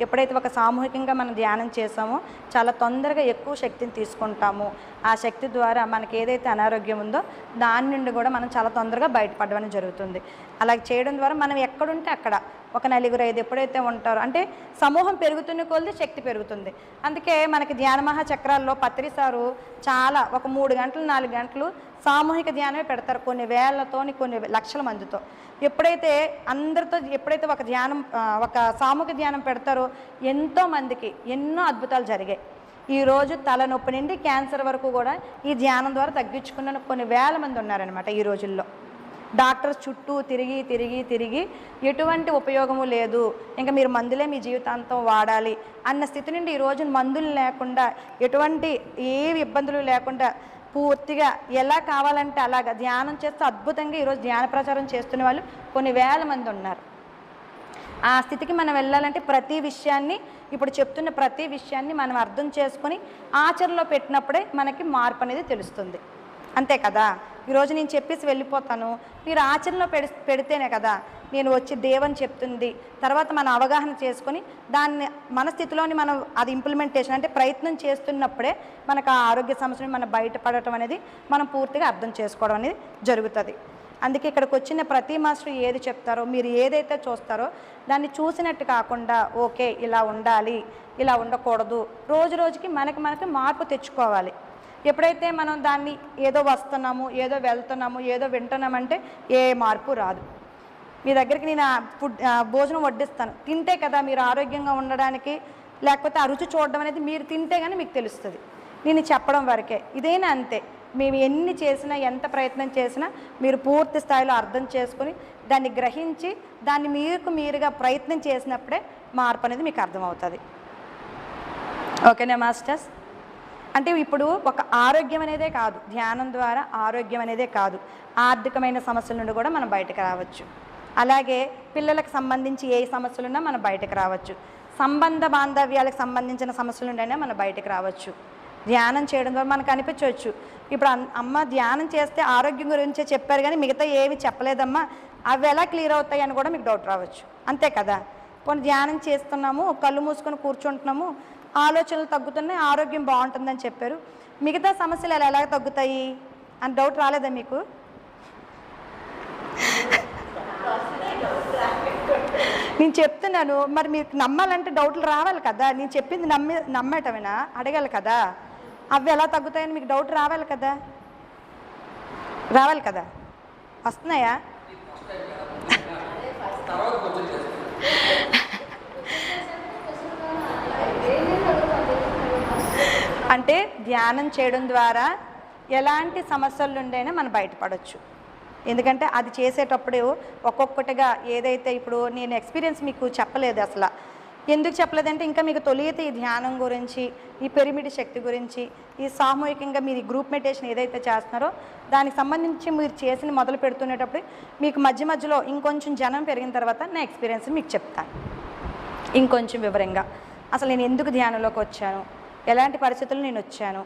ఎప్పుడైతే ఒక సామూహికంగా మనం ధ్యానం చేసామో చాలా తొందరగా ఎక్కువ శక్తిని తీసుకుంటాము. ఆ శక్తి ద్వారా మనకి ఏదైతే అనారోగ్యం ఉందో దాని నుండి కూడా మనం చాలా తొందరగా బయటపడడం జరుగుతుంది. అలా చేయడం ద్వారా మనం ఎక్కడుంటే అక్కడ ఒక 4-5 ఎప్పుడైతే ఉంటారో, అంటే సమూహం పెరుగుతున్న కొలది శక్తి పెరుగుతుంది. అందుకే మనకి ధ్యాన మహాచక్రాల్లో పత్రి సారు చాలా ఒక 3 గంటలు 4 గంటలు సామూహిక ధ్యానమే పెడతారు, కొన్ని వేలతోని కొన్ని లక్షల మందితో. ఎప్పుడైతే అందరితో ఒక సామూహిక ధ్యానం పెడతారో ఎంతోమందికి ఎన్నో అద్భుతాలు జరిగాయి. ఈరోజు తలనొప్పి నుండి క్యాన్సర్ వరకు కూడా ఈ ధ్యానం ద్వారా తగ్గించుకున్న కొన్ని వేల మంది ఉన్నారనమాట ఈ రోజుల్లో. డాక్టర్స్ చుట్టూ తిరిగి తిరిగి తిరిగి ఎటువంటి ఉపయోగము లేదు, ఇంకా మీరు మందులే మీ జీవితాంతం వాడాలి అన్న స్థితి నుండి ఈరోజు మందులు లేకుండా ఎటువంటి ఏ ఇబ్బందులు లేకుండా పూర్తిగా ఎలా కావాలంటే అలాగా ధ్యానం చేస్తూ అద్భుతంగా ఈరోజు ధ్యాన ప్రచారం చేస్తున్న వాళ్ళు కొన్ని వేల మంది ఉన్నారు. ఆ స్థితికి మనం వెళ్ళాలంటే ప్రతి విషయాన్ని, ఇప్పుడు చెప్తున్న ప్రతి విషయాన్ని మనం అర్థం చేసుకొని ఆచరణలో పెట్టినప్పుడే మనకి మార్పు అనేది తెలుస్తుంది. అంతే కదా, ఈరోజు నేను చెప్పేసి వెళ్ళిపోతాను, మీరు ఆచరణలో పెడితేనే కదా నేను వచ్చి దేవుని చెప్తుంది తర్వాత మనం అవగాహన చేసుకొని దాన్ని మన స్థితిలోని మనం అది ఇంప్లిమెంటేషన్ అంటే ప్రయత్నం చేస్తున్నప్పుడే మనకు ఆ ఆరోగ్య సమస్యను మనం బయటపడటం అనేది మనం పూర్తిగా అర్థం చేసుకోవడం అనేది జరుగుతుంది. అందుకే ఇక్కడికి వచ్చిన ప్రతి మాస్టర్ ఏది చెప్తారో, మీరు ఏదైతే చూస్తారో దాన్ని చూసినట్టు కాకుండా ఓకే ఇలా ఉండాలి, ఇలా ఉండకూడదు, రోజు రోజుకి మనకి మార్పు తెచ్చుకోవాలి. ఎప్పుడైతే మనం దాన్ని ఏదో వస్తున్నాము, ఏదో వెళ్తున్నాము, ఏదో వింటున్నామంటే ఏ మార్పు రాదు. మీ దగ్గరికి నేను భోజనం వడ్డిస్తాను, తింటే కదా మీరు ఆరోగ్యంగా ఉండడానికి, లేకపోతే ఆ రుచి చూడడం అనేది మీరు తింటే కానీ మీకు తెలుస్తుంది. నేను చెప్పడం వరకే, ఇదైనా అంతే. మేము ఎన్ని చేసినా, ఎంత ప్రయత్నం చేసినా మీరు పూర్తి స్థాయిలో అర్థం చేసుకొని దాన్ని గ్రహించి దాన్ని మీరుగా ప్రయత్నం చేసినప్పుడే మార్పు అనేది మీకు అర్థమవుతుంది. ఓకేనా మాస్టర్స్? అంటే ఇప్పుడు ఒక ఆరోగ్యం అనేదే కాదు, ధ్యానం ద్వారా ఆరోగ్యం అనేదే కాదు, ఆర్థికమైన సమస్యల నుండి కూడా మనం బయటకు రావచ్చు. అలాగే పిల్లలకు సంబంధించి ఏ సమస్యలున్నా మనం బయటకు రావచ్చు, సంబంధ బాంధవ్యాలకు సంబంధించిన సమస్యలు ఉండైనా మనం బయటకు రావచ్చు. ధ్యానం చేయడం ద్వారా మనకు అనిపించవచ్చు, ఇప్పుడు అమ్మ ధ్యానం చేస్తే ఆరోగ్యం గురించే చెప్పారు కానీ మిగతా ఏవి చెప్పలేదమ్మా, అవి ఎలా క్లియర్ అవుతాయి అని కూడా మీకు డౌట్ రావచ్చు. అంతే కదా, కొన్ని ధ్యానం చేస్తున్నాము, కళ్ళు మూసుకొని కూర్చుంటున్నాము, ఆలోచనలు తగ్గుతున్నాయి, ఆరోగ్యం బాగుంటుందని చెప్పారు, మిగతా సమస్యలు ఎలా తగ్గుతాయి అని డౌట్ రాలేదా మీకు? నేను చెప్తున్నాను, మరి మీకు నమ్మాలంటే డౌట్లు రావాలి కదా, నేను చెప్పింది నమ్మేటమేనా అడగాలి కదా, అవి ఎలా తగ్గుతాయని మీకు డౌట్ రావాలి కదా, వస్తున్నాయా? అంటే ధ్యానం చేయడం ద్వారా ఎలాంటి సమస్యల నుండైనా మనం బయటపడవచ్చు. ఎందుకంటే అది చేసేటప్పుడు ఒక్కొక్కటిగా ఏదైతే ఇప్పుడు నేను ఎక్స్పీరియన్స్ మీకు చెప్పలేదు. అసలు ఎందుకు చెప్పలేదంటే ఇంకా మీకు తొలియతే ఈ ధ్యానం గురించి, ఈ పిరమిడ్ శక్తి గురించి, ఈ సామూహికంగా మీరు గ్రూప్ మెడిటేషన్ ఏదైతే చేస్తున్నారో దానికి సంబంధించి మీరు చేసి మొదలు పెడుతునేటప్పుడు మీకు మధ్యలో ఇంకొంచెం జనం పెరిగిన తర్వాత నా ఎక్స్పీరియన్స్ మీకు చెప్తాను ఇంకొంచెం వివరంగా. అసలు నేను ఎందుకు ధ్యానంలోకి వచ్చాను, ఎలాంటి పరిస్థితులు నేను వచ్చాను,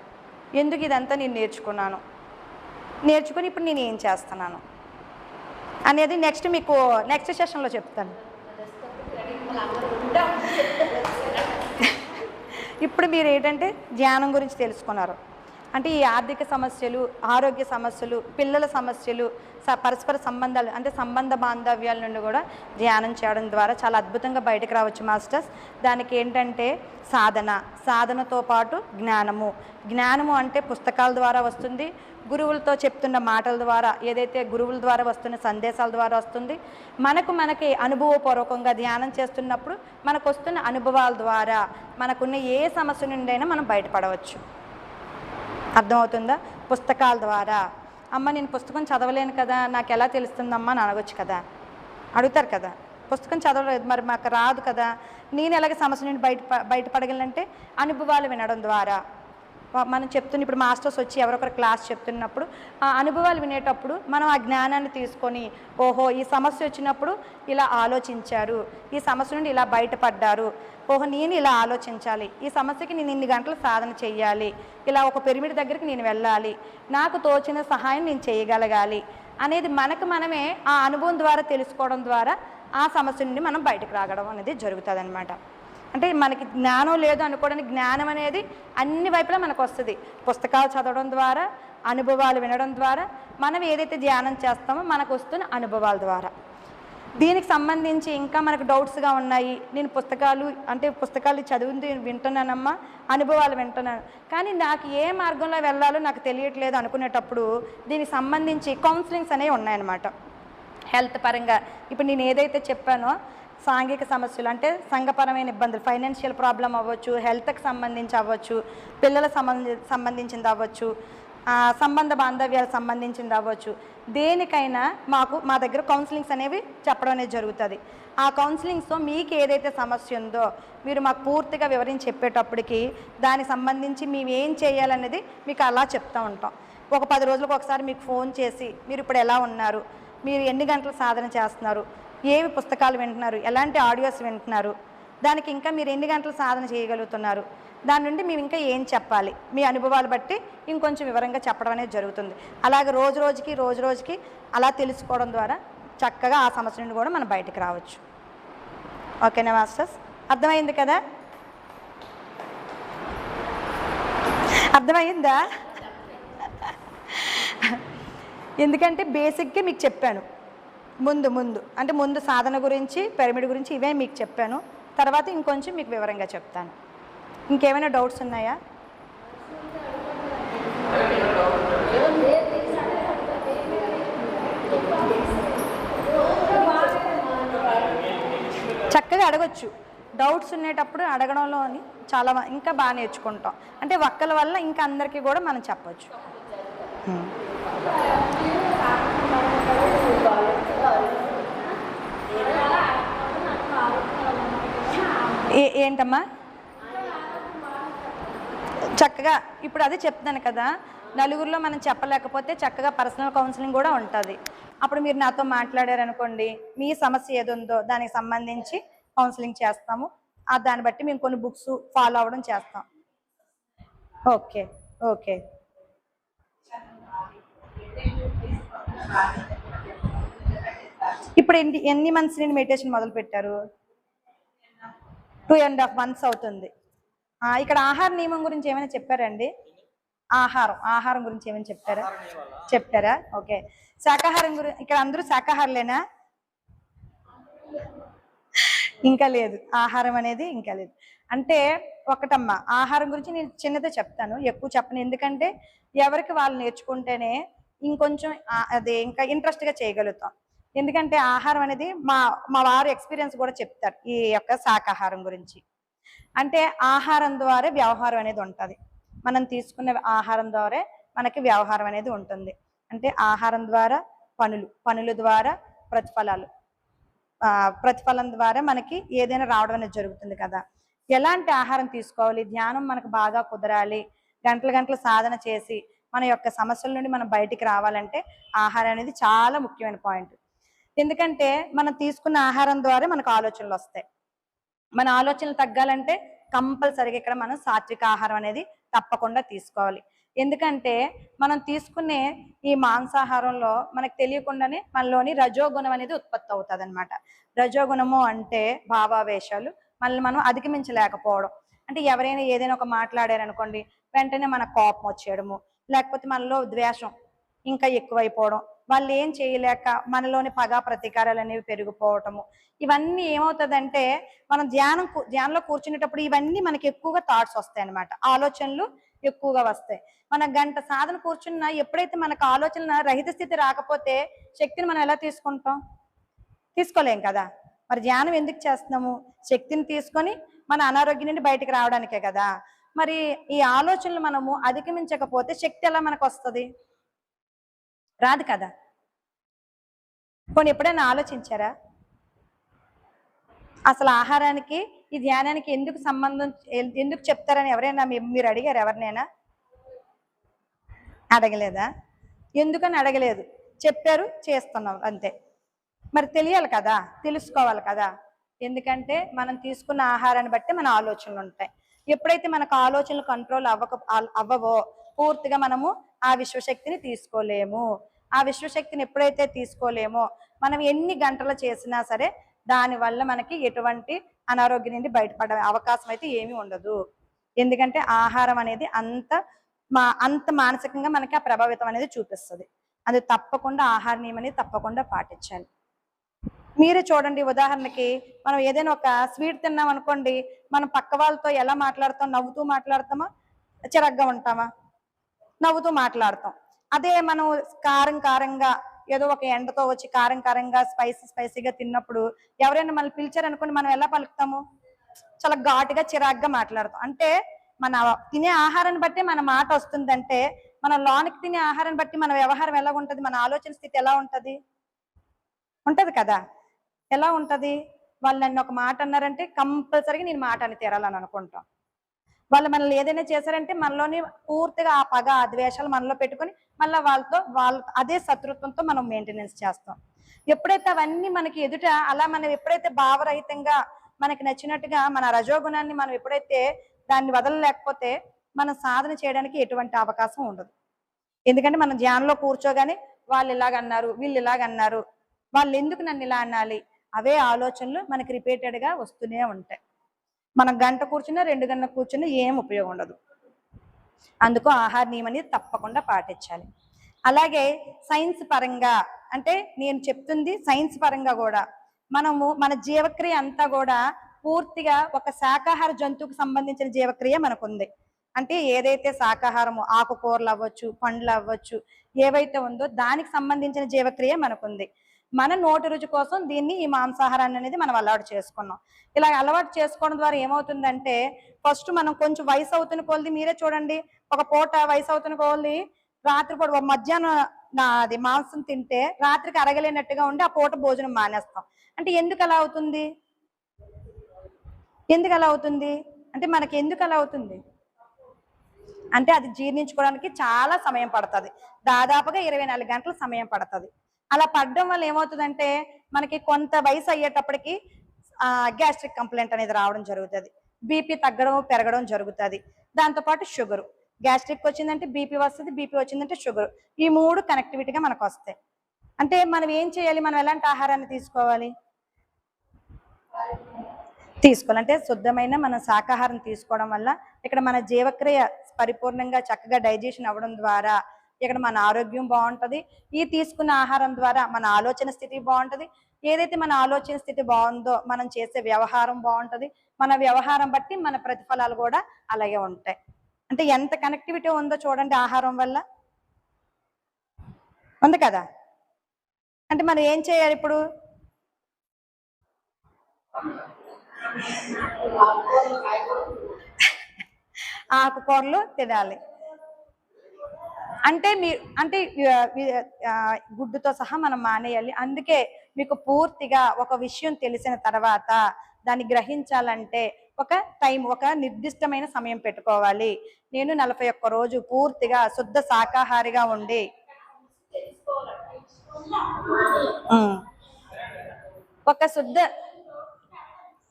ఎందుకు ఇదంతా నేను నేర్చుకుని ఇప్పుడు నేను ఏం చేస్తున్నాను అనేది నెక్స్ట్ సెషన్లో చెప్తాను. ఇప్పుడు మీరు ఏంటంటే ధ్యానం గురించి తెలుసుకున్నారు అంటే ఈ ఆర్థిక సమస్యలు, ఆరోగ్య సమస్యలు, పిల్లల సమస్యలు, పరస్పర సంబంధాలు అంటే సంబంధ బాంధవ్యాల నుండి కూడా ధ్యానం చేయడం ద్వారా చాలా అద్భుతంగా బయటకు రావచ్చు మాస్టర్స్. దానికి ఏంటంటే సాధనతో పాటు జ్ఞానము అంటే పుస్తకాల ద్వారా వస్తుంది, గురువులతో చెప్తున్న మాటల ద్వారా, ఏదైతే గురువుల ద్వారా వస్తున్న సందేశాల ద్వారా వస్తుంది, మనకి అనుభవపూర్వకంగా ధ్యానం చేస్తున్నప్పుడు మనకు వస్తున్న అనుభవాల ద్వారా మనకున్న ఏ సమస్య నుండైనా మనం బయటపడవచ్చు. అర్థమవుతుందా? పుస్తకాల ద్వారా, అమ్మ నేను పుస్తకం చదవలేను కదా, నాకు ఎలా తెలుస్తుందమ్మా అని అడగొచ్చు కదా, అడుగుతారు కదా. పుస్తకం చదవలేదు మరి మాకు రాదు కదా, నేను ఎలాగ సమస్య నుండి బయటపడగలంటే అనుభవాలు వినడం ద్వారా. మనం చెప్తున్న ఇప్పుడు మాస్టర్స్ వచ్చి ఎవరొకరు క్లాస్ చెప్తున్నప్పుడు ఆ అనుభవాలు వినేటప్పుడు మనం ఆ జ్ఞానాన్ని తీసుకొని ఓహో ఈ సమస్య వచ్చినప్పుడు ఇలా ఆలోచించారు, ఈ సమస్య నుండి ఇలా బయటపడ్డారు, ఓహో నేను ఇలా ఆలోచించాలి, ఈ సమస్యకి నేను ఇన్ని గంటలు సాధన చెయ్యాలి, ఇలా ఒక పిరమిడ్ దగ్గరికి నేను వెళ్ళాలి, నాకు తోచిన సహాయం నేను చేయగలగాలి అనేది మనమే ఆ అనుభవం ద్వారా తెలుసుకోవడం ద్వారా ఆ సమస్య నుండి మనం బయటకు రాగడం అనేది జరుగుతుంది అన్నమాట. అంటే మనకి జ్ఞానం లేదు అనుకోవడానికి జ్ఞానం అనేది అన్ని వైపులా మనకు వస్తుంది. పుస్తకాలు చదవడం ద్వారా, అనుభవాలు వినడం ద్వారా, మనం ఏదైతే ధ్యానం చేస్తామో మనకు వస్తున్న అనుభవాల ద్వారా. దీనికి సంబంధించి ఇంకా మనకు డౌట్స్గా ఉన్నాయి, నేను పుస్తకాలు చదివింది వింటున్నానమ్మా, అనుభవాలు వింటున్నాను, కానీ నాకు ఏ మార్గంలో వెళ్ళాలో నాకు తెలియట్లేదు అనుకునేటప్పుడు దీనికి సంబంధించి కౌన్సిలింగ్స్ అనేవి ఉన్నాయన్నమాట. హెల్త్ పరంగా ఇప్పుడు నేను ఏదైతే చెప్పానో సాంఘిక సమస్యలు అంటే సంఘపరమైన ఇబ్బందులు, ఫైనాన్షియల్ ప్రాబ్లం అవ్వచ్చు, హెల్త్కి సంబంధించి అవ్వచ్చు, పిల్లల సంబంధించింది అవ్వచ్చు, సంబంధ బాంధవ్యాలకు సంబంధించింది అవ్వచ్చు, దేనికైనా మా దగ్గర కౌన్సిలింగ్స్ అనేవి చెప్పడం అనేది జరుగుతుంది. ఆ కౌన్సిలింగ్స్తో మీకు ఏదైతే సమస్య ఉందో మీరు మాకు పూర్తిగా వివరించి చెప్పేటప్పటికి దానికి సంబంధించి మేము ఏం చేయాలనేది మీకు అలా చెప్తూ ఉంటాం. ఒక 10 రోజులకు ఒకసారి మీకు ఫోన్ చేసి మీరు ఇప్పుడు ఎలా ఉన్నారు, మీరు ఎన్ని గంటలు సాధన చేస్తున్నారు, ఏవి పుస్తకాలు వింటున్నారు, ఎలాంటి ఆడియోస్ వింటున్నారు, దానికి ఇంకా మీరు ఎన్ని గంటలు సాధన చేయగలుగుతున్నారు, దాని నుండి మేము ఇంకా ఏం చెప్పాలి, మీ అనుభవాలు బట్టి ఇంకొంచెం వివరంగా చెప్పడం అనేది జరుగుతుంది. అలాగే రోజు రోజుకి అలా తెలుసుకోవడం ద్వారా చక్కగా ఆ సమస్య నుండి కూడా మనం బయటకు రావచ్చు. ఓకేనా మాస్టర్స్? అర్థమైంది కదా? అర్థమైందా? ఎందుకంటే బేసిక్గా మీకు చెప్పాను ముందు సాధన గురించి, పిరమిడ్ గురించి ఇవే మీకు చెప్పాను. తర్వాత ఇంకొంచెం మీకు వివరంగా చెప్తాను. ఇంకేమైనా డౌట్స్ ఉన్నాయా? చక్కగా అడగచ్చు. డౌట్స్ ఉండేటప్పుడు అడగడంలోని చాలా ఇంకా బాగా నేర్చుకుంటాం. అంటే ఒక్కల వల్ల ఇంకా అందరికీ కూడా మనం చెప్పచ్చు. ఏంటమ్మా? చక్కగా ఇప్పుడు అదే చెప్తాను కదా, నలుగురిలో మనం చెప్పలేకపోతే చక్కగా పర్సనల్ కౌన్సిలింగ్ కూడా ఉంటుంది. అప్పుడు మీరు నాతో మాట్లాడారనుకోండి, మీ సమస్య ఏది ఉందో దానికి సంబంధించి కౌన్సిలింగ్ చేస్తాము. దాన్ని బట్టి మేము కొన్ని బుక్స్ ఫాలో అవ్వడం చేస్తాం. Okay okay. ఇప్పుడు ఎన్ని మంత్స్ నుండి మెడిటేషన్ మొదలు పెట్టారు? 2.5 months అవుతుంది. ఇక్కడ ఆహార నియమం గురించి ఏమైనా చెప్పారండి? ఆహారం గురించి ఏమైనా చెప్పారా? ఓకే. శాకాహారం గురించి ఇక్కడ అందరూ శాకాహారులేనా? ఇంకా లేదు, ఆహారం అనేది ఇంకా లేదు. అంటే ఒకటమ్మా, ఆహారం గురించి నేను చిన్నదే చెప్తాను, ఎక్కువ చెప్పను. ఎందుకంటే ఎవరికి వాళ్ళు నేర్చుకుంటేనే ఇంకొంచెం అది ఇంకా ఇంట్రెస్ట్గా చేయగలుగుతాం. ఎందుకంటే ఆహారం అనేది మా వారు ఎక్స్పీరియన్స్ కూడా చెప్తారు ఈ యొక్క శాకాహారం గురించి. అంటే ఆహారం ద్వారా వ్యవహారం అనేది ఉంటుంది. మనం తీసుకునే ఆహారం ద్వారా మనకి వ్యవహారం అనేది ఉంటుంది. అంటే ఆహారం ద్వారా పనుల ద్వారా ప్రతిఫలం ద్వారా మనకి ఏదైనా రావడం అనేది జరుగుతుంది కదా. ఎలాంటి ఆహారం తీసుకోవాలి, ధ్యానం మనకు బాగా కుదరాలి, గంటలు సాధన చేసి మన యొక్క సమస్యల నుండి మనం బయటికి రావాలంటే ఆహారం అనేది చాలా ముఖ్యమైన పాయింట్. ఎందుకంటే మనం తీసుకున్న ఆహారం ద్వారా మనకు ఆలోచనలు వస్తాయి. మన ఆలోచనలు తగ్గాలంటే కంపల్సరీగా ఇక్కడ మనం సాత్విక ఆహారం అనేది తప్పకుండా తీసుకోవాలి. ఎందుకంటే మనం తీసుకునే ఈ మాంసాహారంలో మనకు తెలియకుండానే మనలోని రజోగుణం అనేది ఉత్పత్తి అవుతుంది అనమాట. రజోగుణము అంటే భావావేశాలు, మనల్ని మనం అధిగమించలేకపోవడం. అంటే ఎవరైనా ఏదైనా ఒక మాట్లాడారనుకోండి, వెంటనే మన కోపం వచ్చేయడము, లేకపోతే మనలో ద్వేషం ఇంకా ఎక్కువైపోవడం, వాళ్ళు ఏం చేయలేక మనలోని పగా ప్రతీకారాలు అనేవి పెరిగిపోవటము. ఇవన్నీ ఏమవుతుందంటే మనం ధ్యానంలో కూర్చునేటప్పుడు ఇవన్నీ మనకి ఎక్కువగా థాట్స్ వస్తాయి అనమాట, ఆలోచనలు ఎక్కువగా వస్తాయి. మన గంట సాధన కూర్చున్నా ఎప్పుడైతే మనకు ఆలోచన రహిత స్థితి రాకపోతే శక్తిని మనం ఎలా తీసుకోలేం కదా. మరి ధ్యానం ఎందుకు చేస్తున్నాము? శక్తిని తీసుకొని మన అనారోగ్యం నుండి బయటికి రావడానికే కదా. మరి ఈ ఆలోచనలు మనము అధిగమించకపోతే శక్తి ఎలా మనకు వస్తుంది? రాదు కదా. కొన్ని ఎప్పుడైనా ఆలోచించారా అసలు ఆహారానికి ఈ ధ్యానానికి ఎందుకు చెప్తారని ఎవరైనా మీరు అడిగారు? ఎవరినైనా అడగలేదా? ఎందుకని అడగలేదు, చెప్పారు, చేస్తున్నాం అంతే. మరి తెలియాలి కదా, తెలుసుకోవాలి కదా. ఎందుకంటే మనం తీసుకున్న ఆహారాన్ని బట్టి మన ఆలోచనలు ఉంటాయి. ఎప్పుడైతే మనకు ఆలోచనలు కంట్రోల్ అవ్వవో పూర్తిగా మనము ఆ విశ్వశక్తిని తీసుకోలేము. ఆ విశ్వశక్తిని ఎప్పుడైతే తీసుకోలేమో మనం ఎన్ని గంటలు చేసినా సరే దానివల్ల మనకి ఎటువంటి అనారోగ్యం నుండి బయటపడే అవకాశం అయితే ఏమీ ఉండదు. ఎందుకంటే ఆహారం అనేది అంత మానసికంగా మనకి ఆ ప్రభావితం అనేది చూపిస్తుంది. అది తప్పకుండా ఆహార నియమం అనేది తప్పకుండా పాటించాలి. మీరే చూడండి, ఉదాహరణకి మనం ఏదైనా ఒక స్వీట్ తిన్నాం అనుకోండి, మనం పక్క వాళ్ళతో ఎలా మాట్లాడతాం? నవ్వుతూ మాట్లాడతామా, చిరగ్గా ఉంటామా? నవ్వుతూ మాట్లాడతాం. అదే మనం కారంగా ఏదో ఒక ఎండతో వచ్చి కారంగా స్పైసీగా తిన్నప్పుడు ఎవరైనా మనల్ని పిలిచారనుకోండి, మనం ఎలా పలుకుతాము? చాలా ఘాటుగా చిరాగ్గా మాట్లాడతాం. అంటే మన తినే ఆహారాన్ని బట్టి మన మాట వస్తుందంటే మన లోనికి తినే ఆహారాన్ని బట్టి మన వ్యవహారం ఎలా ఉంటది, మన ఆలోచన స్థితి ఎలా ఉంటది ఉంటది కదా. ఎలా ఉంటది? వాళ్ళు నన్ను ఒక మాట అన్నారంటే కంపల్సరీగా నేను మాట అని తీరాలని అనుకుంటాం. వాళ్ళు మనల్ని ఏదైనా చేశారంటే మనలోని పూర్తిగా ఆ పగ ఆ ద్వేషాలు మనలో పెట్టుకొని మళ్ళీ వాళ్ళ అదే శత్రుత్వంతో మనం మెయింటెనెన్స్ చేస్తాం. ఎప్పుడైతే అవన్నీ మనకి ఎదుట అలా మనం ఎప్పుడైతే భావరహితంగా మనకి నచ్చినట్టుగా మన రజోగుణాన్ని మనం ఎప్పుడైతే దాన్ని వదలలేకపోతే మనం సాధన చేయడానికి ఎటువంటి అవకాశం ఉండదు. ఎందుకంటే మనం ధ్యానంలో కూర్చోగానే వాళ్ళు ఇలాగన్నారు, వీళ్ళు ఇలాగన్నారు, వాళ్ళు ఎందుకు నన్ను ఇలా అనాలి, అవే ఆలోచనలు మనకి రిపీటెడ్గా వస్తూనే ఉంటాయి. మనం గంట కూర్చున్నా 2 గంటలు కూర్చున్నా ఏం ఉపయోగం ఉండదు. అందుకు ఆహార నియమం అనేది తప్పకుండా పాటించాలి. అలాగే సైన్స్ పరంగా అంటే నేను చెప్తుంది సైన్స్ పరంగా కూడా మనము మన జీవక్రియ అంతా కూడా పూర్తిగా ఒక శాకాహార జంతువుకు సంబంధించిన జీవక్రియ మనకుంది. అంటే ఏదైతే శాకాహారము ఆకుకూరలు అవ్వచ్చు, పండ్లు అవ్వచ్చు, ఏవైతే ఉందో దానికి సంబంధించిన జీవక్రియ మనకుంది. మన నోటి రుచి కోసం దీన్ని ఈ మాంసాహారాన్ని అనేది మనం అలవాటు చేసుకున్నాం. ఇలా అలవాటు చేసుకోవడం ద్వారా ఏమవుతుందంటే ఫస్ట్ మనం కొంచెం వయసు అవుతున్న కొలది మీరే చూడండి, ఒక పూట వయసు అవుతున్న కొలది రాత్రిపూట మధ్యాహ్నం అది మాంసం తింటే రాత్రికి అరగలేనట్టుగా ఉండి ఆ పూట భోజనం మానేస్తాం. అంటే ఎందుకు అలా అవుతుంది? ఎందుకు అలా అవుతుంది అంటే మనకి ఎందుకు అలా అవుతుంది అంటే అది జీర్ణించుకోవడానికి చాలా సమయం పడుతుంది. దాదాపుగా 24 గంటల సమయం పడుతుంది. అలా పడడం వల్ల ఏమవుతుందంటే మనకి కొంత వయసు అయ్యేటప్పటికి గ్యాస్ట్రిక్ కంప్లైంట్ అనేది రావడం జరుగుతుంది. బీపీ తగ్గడం పెరగడం జరుగుతుంది. దాంతోపాటు షుగరు, గ్యాస్ట్రిక్ వచ్చిందంటే బీపీ వస్తుంది, బీపీ వచ్చిందంటే షుగర్, ఈ 3 కనెక్టివిటీగా మనకు వస్తాయి. అంటే మనం ఏం చేయాలి, మనం ఎలాంటి ఆహారాన్ని తీసుకోవాలి తీసుకోవాలంటే శుద్ధమైన మన శాకాహారం తీసుకోవడం వల్ల ఇక్కడ మన జీవక్రియ పరిపూర్ణంగా చక్కగా డైజెషన్ అవ్వడం ద్వారా ఇక్కడ మన ఆరోగ్యం బాగుంటుంది. ఈ తీసుకున్న ఆహారం ద్వారా మన ఆలోచన స్థితి బాగుంటుంది. ఏదైతే మన ఆలోచన స్థితి బాగుందో మనం చేసే వ్యవహారం బాగుంటుంది. మన వ్యవహారం బట్టి మన ప్రతిఫలాలు కూడా అలాగే ఉంటాయి. అంటే ఎంత కనెక్టివిటీ ఉందో చూడండి ఆహారం వల్ల ఉంది కదా. అంటే మనం ఏం చేయాలి ఇప్పుడు ఆకుకూరలు తినాలి. అంటే గుడ్డుతో సహా మనం మానేయాలి. అందుకే మీకు పూర్తిగా ఒక విషయం తెలిసిన తర్వాత దాన్ని గ్రహించాలంటే ఒక టైం, ఒక నిర్దిష్టమైన సమయం పెట్టుకోవాలి. నేను 41 రోజు పూర్తిగా శుద్ధ శాకాహారిగా ఉండి ఒక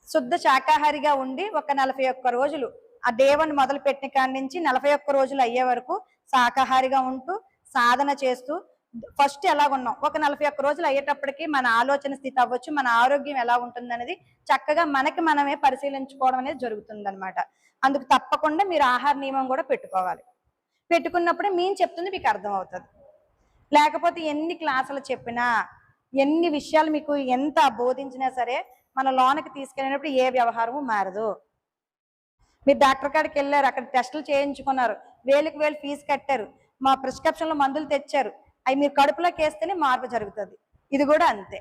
శుద్ధ శాకాహారిగా ఉండి ఒక 41 రోజులు ఆ దేవుని మొదలు పెట్టిన కాడి నుంచి 41 రోజులు అయ్యే వరకు శాకాహారిగా ఉంటూ సాధన చేస్తూ ఫస్ట్ ఎలాగున్నాం ఒక 41 రోజులు అయ్యేటప్పటికి మన ఆలోచన స్థితి అవ్వచ్చు, మన ఆరోగ్యం ఎలా ఉంటుంది అనేది చక్కగా మనకి మనమే పరిశీలించుకోవడం అనేది జరుగుతుంది అనమాట. అందుకు తప్పకుండా మీరు ఆహార నియమం కూడా పెట్టుకోవాలి. పెట్టుకున్నప్పుడే మేము చెప్తుంది మీకు అర్థం అవుతుంది. లేకపోతే ఎన్ని క్లాసులు చెప్పినా ఎన్ని విషయాలు మీకు ఎంత బోధించినా సరే మన లోనకి తీసుకెళ్ళినప్పుడు ఏ వ్యవహారము మారదు. మీరు డాక్టర్ కాడికి వెళ్ళారు, అక్కడ టెస్టులు చేయించుకున్నారు, వేలకు వేలు ఫీజు కట్టారు, మా ప్రిస్క్రిప్షన్లో మందులు తెచ్చారు, అవి మీరు కడుపులోకి వేస్తేనే మార్పు జరుగుతుంది. ఇది కూడా అంతే.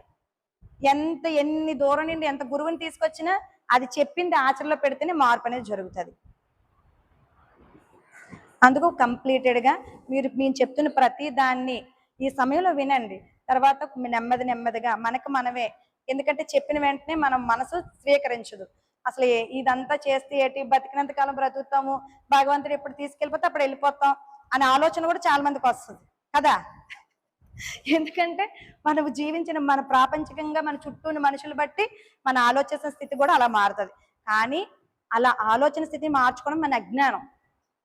ఎన్ని దూరం నుండి ఎంత గురువుని తీసుకొచ్చినా అది చెప్పింది ఆచరణలో పెడితేనే మార్పు అనేది జరుగుతుంది. అందుకు కంప్లీటెడ్గా మేము చెప్తున్న ప్రతి దాన్ని ఈ సమయంలో వినండి. తర్వాత నెమ్మదిగా మనకు మనమే, ఎందుకంటే చెప్పిన వెంటనే మనం మనసు స్వీకరించదు. అసలు ఇదంతా చేస్తే ఏంటి, బతికినంత కాలం బ్రతుకుతాము, భగవంతుడు ఎప్పుడు తీసుకెళ్ళిపోతే అప్పుడు వెళ్ళిపోతాం అనే ఆలోచన కూడా చాలా మందికి వస్తుంది కదా. ఎందుకంటే మనం జీవించిన మన ప్రాపంచికంగా మన చుట్టూ ఉన్న మనుషులు బట్టి మన ఆలోచన స్థితి కూడా అలా మారుతుంది. కానీ అలా ఆలోచన స్థితి మార్చుకోవడం మన అజ్ఞానం.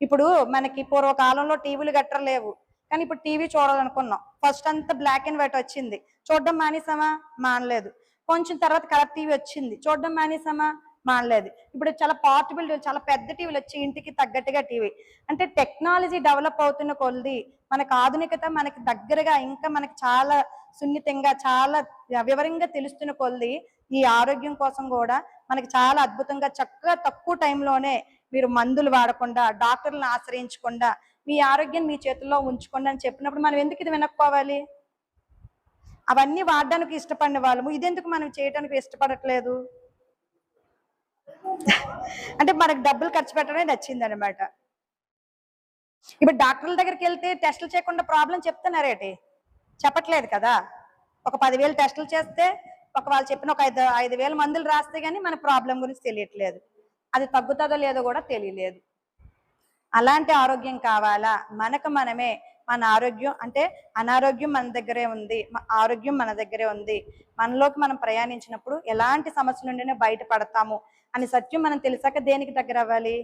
ఇప్పుడు మనకి పూర్వకాలంలో టీవీలు గట్రలేవు, కానీ ఇప్పుడు టీవీ చూడాలనుకున్నాం, ఫస్ట్ అంతా బ్లాక్ అండ్ వైట్ వచ్చింది, చూడడం మానేసామా? మానలేదు. కొంచెం తర్వాత కలర్ టీవీ వచ్చింది, చూడడం మానేసామా? మానలేదు. ఇప్పుడు చాలా పోర్టబుల్, చాలా పెద్ద టీవీలు వచ్చి ఇంటికి తగ్గట్టుగా టీవీ. అంటే టెక్నాలజీ డెవలప్ అవుతున్న కొలది మనకు ఆధునికత మనకి దగ్గరగా ఇంకా మనకి చాలా సున్నితంగా చాలా వివరంగా తెలుస్తున్న కొలది ఈ ఆరోగ్యం కోసం కూడా మనకి చాలా అద్భుతంగా చక్కగా తక్కువ టైంలోనే మీరు మందులు వాడకుండా డాక్టర్లను ఆశ్రయించకుండా మీ ఆరోగ్యం మీ చేతుల్లో ఉంచుకోండి అని చెప్పినప్పుడు మనం ఎందుకు ఇది వినకపోవాలి? అవన్నీ వాడడానికి ఇష్టపడిన వాళ్ళము ఇదెందుకు మనం చేయడానికి ఇష్టపడట్లేదు? అంటే మనకు డబ్బులు ఖర్చు పెట్టడమే నచ్చింది అనమాట. ఇప్పుడు డాక్టర్ల దగ్గరికి వెళ్తే టెస్టులు చేయకుండా ప్రాబ్లం చెప్తున్నారేటి? చెప్పట్లేదు కదా. ఒక 10,000 టెస్టులు చేస్తే వాళ్ళు చెప్పిన ఒక 5,000 మందులు రాస్తే గానీ మన ప్రాబ్లం గురించి తెలియట్లేదు. అది తగ్గుతుందో లేదో కూడా తెలియలేదు. అలాంటి ఆరోగ్యం కావాలా? మనకు మనమే మన ఆరోగ్యం అంటే అనారోగ్యం మన దగ్గరే ఉంది, ఆరోగ్యం మన దగ్గరే ఉంది. మనలోకి మనం ప్రయాణించినప్పుడు ఎలాంటి సమస్యల నుండి బయటపడతాము అని సత్యం మనం తెలిసాక దేనికి దగ్గర అవ్వాలి?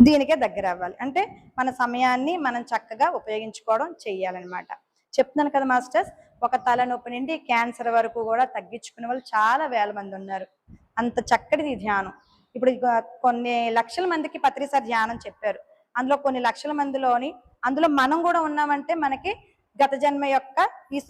దీనికే దగ్గర అవ్వాలి. అంటే మన సమయాన్ని మనం చక్కగా ఉపయోగించుకోవడం చెయ్యాలన్నమాట. చెప్తున్నాను కదా మాస్టర్స్, ఒక తలనొప్పి నుండి క్యాన్సర్ వరకు కూడా తగ్గించుకునే వాళ్ళు చాలా వేల మంది ఉన్నారు. అంత చక్కటిది ధ్యానం. ఇప్పుడు కొన్ని లక్షల మందికి పత్రిసారి ధ్యానం చెప్పారు. అందులో కొన్ని లక్షల మందిలోని అందులో మనం కూడా ఉన్నామంటే మనకి గత జన్మ యొక్క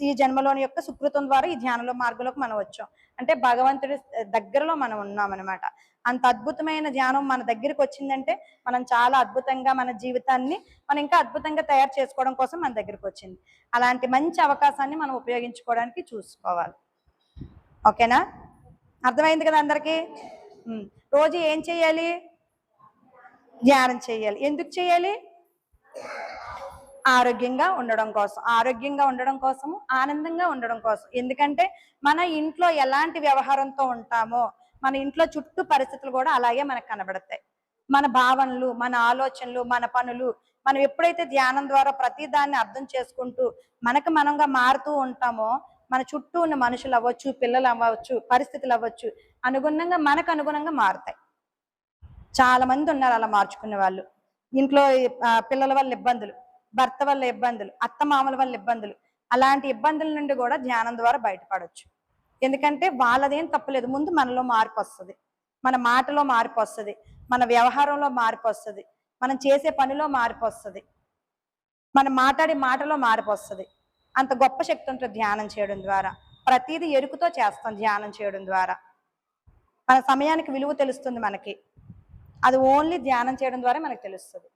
ఈ జన్మలోని యొక్క సుకృతం ద్వారా ఈ ధ్యానంలో మార్గంలోకి మనం వచ్చాం. అంటే భగవంతుడి దగ్గరలో మనం ఉన్నామన్నమాట. అంత అద్భుతమైన ధ్యానం మన దగ్గరికి వచ్చిందంటే మనం చాలా అద్భుతంగా మన జీవితాన్ని మనం ఇంకా అద్భుతంగా తయారు చేసుకోవడం కోసం మన దగ్గరికి వచ్చింది. అలాంటి మంచి అవకాశాన్ని మనం ఉపయోగించుకోవడానికి చూసుకోవాలి. ఓకేనా? అర్థమైంది కదా అందరికీ? రోజు ఏం చేయాలి? ధ్యానం చేయాలి. ఎందుకు చేయాలి? ఆరోగ్యంగా ఉండడం కోసం, ఆరోగ్యంగా ఉండడం కోసము, ఆనందంగా ఉండడం కోసం. ఎందుకంటే మన ఇంట్లో ఎలాంటి వ్యవహారంతో ఉంటామో మన ఇంట్లో చుట్టూ పరిస్థితులు కూడా అలాగే మనకు కనబడతాయి. మన భావనలు, మన ఆలోచనలు, మన పనులు మనం ఎప్పుడైతే ధ్యానం ద్వారా ప్రతి దాన్ని అర్థం చేసుకుంటూ మనకు మనంగా మారుతూ ఉంటామో మన చుట్టూ ఉన్న మనుషులు అవ్వచ్చు, పిల్లలు అవ్వచ్చు, పరిస్థితులు అవ్వచ్చు, మనకు అనుగుణంగా మారుతాయి. చాలా మంది ఉన్నారు అలా మార్చుకునే వాళ్ళు. ఇంట్లో పిల్లల వల్ల ఇబ్బందులు, భర్త వల్ల ఇబ్బందులు, అత్తమామల వల్ల ఇబ్బందులు, అలాంటి ఇబ్బందుల నుండి కూడా ధ్యానం ద్వారా బయటపడవచ్చు. ఎందుకంటే వాళ్ళదేం తప్పులేదు. ముందు మనలో మార్పు వస్తుంది, మన మాటలో మార్పు వస్తుంది, మన వ్యవహారంలో మార్పు వస్తుంది, మనం చేసే పనిలో మార్పు వస్తుంది, మనం మాట్లాడే మాటలో మార్పు వస్తుంది. అంత గొప్ప శక్తి ఉంటుంది ధ్యానం చేయడం ద్వారా. ప్రతిదీ ఎరుకుతో చేస్తాం ధ్యానం చేయడం ద్వారా. మన సమయానికి విలువ తెలుస్తుంది మనకి. అది ఓన్లీ ధ్యానం చేయడం ద్వారా మనకు తెలుస్తుంది.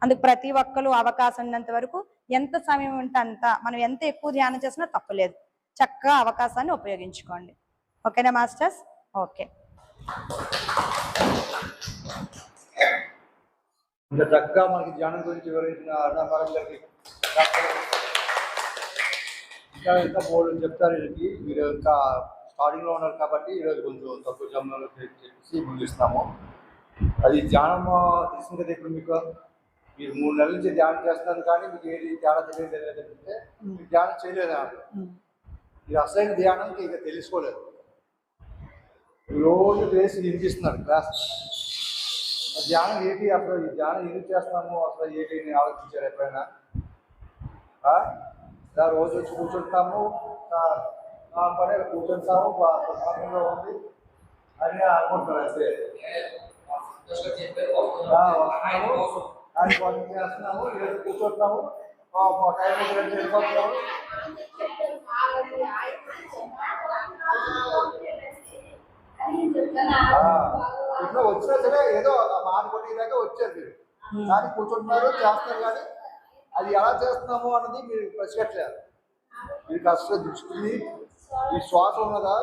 అందుకు ప్రతి ఒక్కరు అవకాశం ఉన్నంత వరకు ఎంత సమయం ఉంటే అంత మనం ఎంత ఎక్కువ ధ్యానం చేసినా తప్పులేదు. చక్కగా అవకాశాన్ని ఉపయోగించుకోండి. ఓకేనా మాస్టర్స్? ఓకే. ఇంకా చక్కగా మనకి ధ్యానం గురించి వివరించిన అరుణాకరం గారికి ఇంకా బోర్డు చెప్తారు. వీళ్ళకి మీరు ఇంకా స్టార్టింగ్లో ఉన్నారు కాబట్టి ఈరోజు కొంచెం తక్కువ సమయంలో చెప్పేసి ముగిస్తాము. అది ధ్యానం తెలిసింది కదా. ఇప్పుడు మీరు 3 నెలల నుంచి ధ్యానం చేస్తున్నారు కానీ మీకు ఏది ధ్యానం తెలియదు లేదంటే మీరు ధ్యానం చేయలేదు. మీరు అసలైన ధ్యానానికి ఇక తెలుసుకోలేదు. రోజు వేసి వినిపిస్తున్నారు క్లాస్. ధ్యానం ఏంటి, అసలు ఈ ధ్యానం ఎందుకు చేస్తున్నాము, అసలు ఏంటి నేను ఆలోచించారు ఎప్పుడైనా? రోజు వచ్చి కూర్చుంటాము, పని కూర్చుంటాము, పక్కనలో ఉంది అని అనుకుంటున్నారు. అంతే దాని పని చేస్తున్నాము, ఈరోజు కూర్చుంటున్నాము, టైం వెళ్ళిపోతున్నాము. ఇట్లా వచ్చినా సరే ఏదో మాట కొట్టేదాకా వచ్చారు మీరు. కానీ కూర్చుంటున్నారు, చేస్తారు. కానీ అది ఎలా చేస్తున్నాము అన్నది మీరు పసిగట్టలేరు. మీరు అసలు దృష్టిని ఈ శ్వాస ఉన్నదా,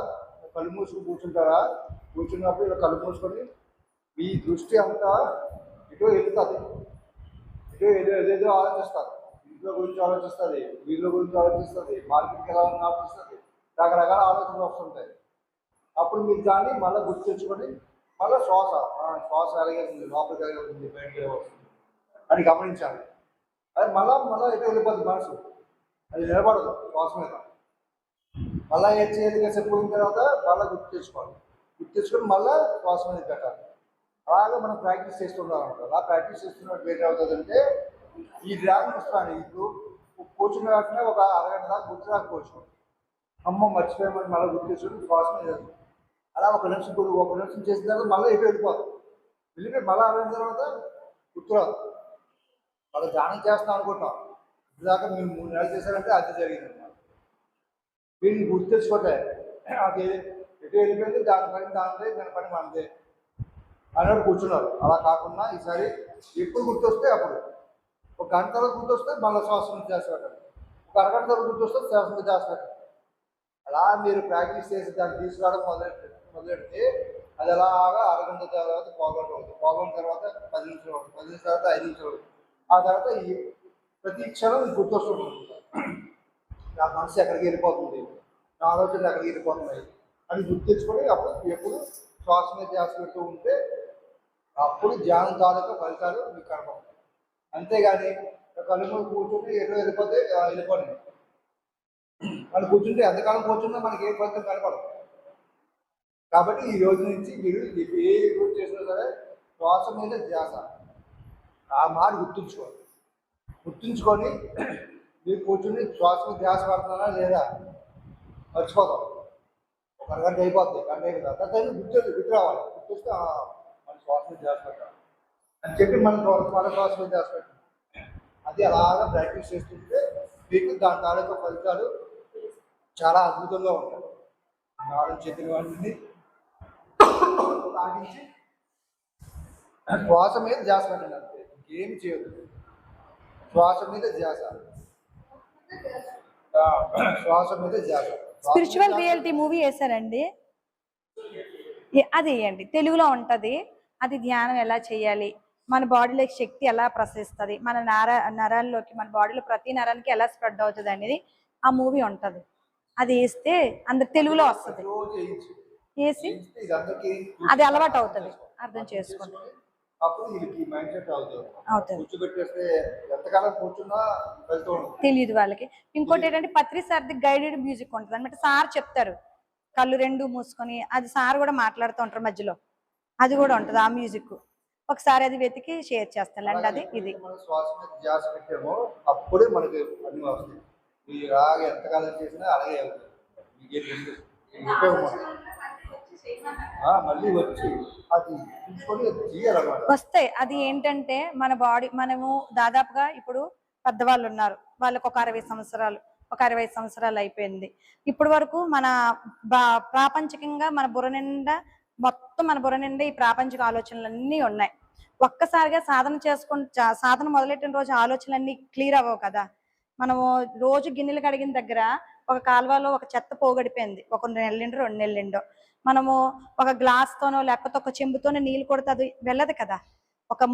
కళ్ళు మూసుకుని కూర్చుంటారా? కూర్చున్నప్పుడు ఇలా కళ్ళు మూసుకొని ఈ దృష్టి అంతా ఇటో వెళ్తుంది, ఇటో ఏదేదో ఆలోచిస్తారు. ఇంట్లో గురించి ఆలోచిస్తుంది, వీళ్ళ గురించి ఆలోచిస్తుంది, మార్కెట్కి ఎలా ఆలోచిస్తుంది, రకరకాల ఆలోచనలు వస్తుంటాయి. అప్పుడు మీరు దాన్ని మళ్ళీ గుర్తు తెచ్చుకొని మళ్ళీ శ్వాస ఎలాగేస్తుంది, లోపలికి ఎలాగేస్తుంది, బయటకి వస్తుంది అని గమనించాలి. అది మళ్ళీ ఎటు వెళ్ళిపోతుంది మనసు, అది నిలబడదు శ్వాస మీద. మళ్ళీ ఏం చేయాలి కాసేపు పోయిన తర్వాత మళ్ళీ గుర్తు తెచ్చుకోవాలి. గుర్తు తెచ్చుకొని మళ్ళీ శ్వాస మీద పెట్టాలి. అలాగే మనం ప్రాక్టీస్ చేస్తుండాలన్నమాట. అలా ప్రాక్టీస్ చేస్తున్నట్టు ఏంటి అవుతుందంటే ఈ ధ్యానం ఇస్తాను. ఇప్పుడు కూర్చున్న వాటినే ఒక అరగంట దాకా గుర్తు రాకపోవచ్చు. అమ్మ మర్చిపోయామని మళ్ళీ గుర్తు తెచ్చుకొని శ్వాస మీద అలా ఒక నిమిషం చేసిన తర్వాత మళ్ళీ ఎటు వెళ్ళిపోతుంది. వెళ్ళిపోయి మళ్ళీ అరగంట తర్వాత గుర్తురాదు. వాళ్ళు ధ్యానం చేస్తాం అనుకుంటాం. ఇదాకా మేము 3 నెలలు చేశారంటే అది జరిగింది అన్నమాట. వీళ్ళని గుర్తు తెచ్చుకుంటే అది ఎటు వెళ్ళిపోయింది, దాని పని మనదే అన్నట్టు కూర్చున్నారు. అలా కాకుండా ఈసారి ఎప్పుడు గుర్తొస్తే అప్పుడు, ఒక గంట తర్వాత గుర్తొస్తే మళ్ళీ శ్వాస మీద ధ్యాస పెట్టండి, ఒక అరగంట తర్వాత గుర్తొస్తే శ్వాస మీద ధ్యాస పెట్టండి. అలా మీరు ప్రాక్టీస్ చేసి దాన్ని తీసుకురావడం మొదలెడితే అది అలాగా అరగంట తర్వాత పావుగంట అవుతుంది, పావుగంట తర్వాత 10 నిమిషాలు అవుతుంది, 10 నిమిషాల తర్వాత 5 నిమిషాలు అవుతుంది. ఆ తర్వాత ఈ ప్రతి క్షణం గుర్తొస్తుంటుంది, నా మనసు ఎక్కడికి వెళ్ళిపోతుంది, నా ఆలోచనలు ఎక్కడికి వెళ్ళిపోతున్నాయి అని గుర్తించుకొని అప్పుడు ఎప్పుడు శ్వాస మీద ధ్యాస పెడుతూ ఉంటే అప్పుడు ధ్యానం తాలూకా ఫలితాలు మీకు కనపడతాయి. అంతేగాని కళ్ళు మూసి కూర్చుంటే ఎటు వెళ్ళిపోతే వెళ్ళిపోండి వాళ్ళు కూర్చుంటే ఎంతకాలం కూర్చున్నా మనకి ఏ ఫలితం కనపడదు. కాబట్టి ఈ రోజు నుంచి మీరు ఏ రోజు చేసినా సరే శ్వాస మీద ధ్యాస ఆ మాట గుర్తుంచుకొని మీరు కూర్చుని శ్వాస మీద ధ్యాస పడుతున్నారా లేదా మర్చిపోతాం. ఒక అరగంట అయిపోద్ది, గంట అయిపోతుంది, అంత గుర్తు రావాలి, గుర్తొస్తే మన శ్వాస మీద ధ్యాస పెట్టాలి అని చెప్పి మన శ్వాస మీద ధ్యాస పెట్టాలి. అది అలాగా ప్రాక్టీస్ చేస్తుంటే మీకు దాని తాలూకా ఫలితాలు చాలా అద్భుతంగా ఉంటాయి. నాలుగు చేతుల వాటిని తాగించి శ్వాస మీద ధ్యాస పెట్టండి, అంతే, ఇంకేమి చేయదు. శ్వాస మీద ధ్యాస, శ్వాస మీద ధ్యాస. స్పిరిచువల్ రియాలిటీ మూవీ వేసారండి, అది వేయండి, తెలుగులో ఉంటది. అది ధ్యానం ఎలా చేయాలి, మన బాడీలోకి శక్తి ఎలా ప్రసరిస్తుంది, మన నరాల్లోకి, మన బాడీలో ప్రతి నరానికి ఎలా స్ప్రెడ్ అవుతుంది అనేది ఆ మూవీ ఉంటది. అది వేస్తే అందరు తెలుగులో వస్తుంది, వేసి అది అలవాటు అవుతుంది, అర్థం చేసుకోండి. అప్పుడు వీళ్ళకి మైండ్ సెట్ అవుతుంది. కూర్చోబెట్టేస్తే ఎంతకాలం కూర్చున్నా తెలియదు వాళ్ళకి. ఇంకోటి ఏంటంటే పత్రి సార్ది గైడెడ్ మ్యూజిక్ ఉంటుంది అనమాట. సార్ చెప్తారు కళ్ళు రెండు మూసుకొని, అది సార్ కూడా మాట్లాడుతూ ఉంటారు మధ్యలో, అది కూడా ఉంటుంది ఆ మ్యూజిక్. ఒకసారి అది వెతికి షేర్ చేస్తానండి. అది ఇది శ్వాస మీద ధ్యాస పెట్టామో అప్పుడే మనకి అన్ని వస్తాయి. మీరు అలాగే ఎంతకాలం చేసినా అలాగే మళ్ళీ వచ్చి అది వస్తాయి. అది ఏంటంటే మన బాడీ, మనము దాదాపుగా ఇప్పుడు పెద్దవాళ్ళు ఉన్నారు, వాళ్ళకి ఒక 60 సంవత్సరాలు, ఒక 65 సంవత్సరాలు అయిపోయింది. ఇప్పటి వరకు మన ప్రాపంచికంగా మన బుర్ర నిండా, మొత్తం మన బుర్ర నిండా ఈ ప్రాపంచిక ఆలోచనలు అన్నీ ఉన్నాయి. ఒక్కసారిగా సాధన మొదలెట్టిన రోజు ఆలోచనలన్నీ క్లియర్ అవ్వవు కదా. మనము రోజు గిన్నెలు కడిగిన దగ్గర ఒక కాలువలో ఒక చెత్త పోగడిపోయింది, ఒక నెల్లిండో 2 నెల్లిండో, మనము ఒక గ్లాస్ తోనో లేకపోతే ఒక చెంబుతోనో నీళ్ళు కొడితే అది వెళ్ళదు కదా. ఒక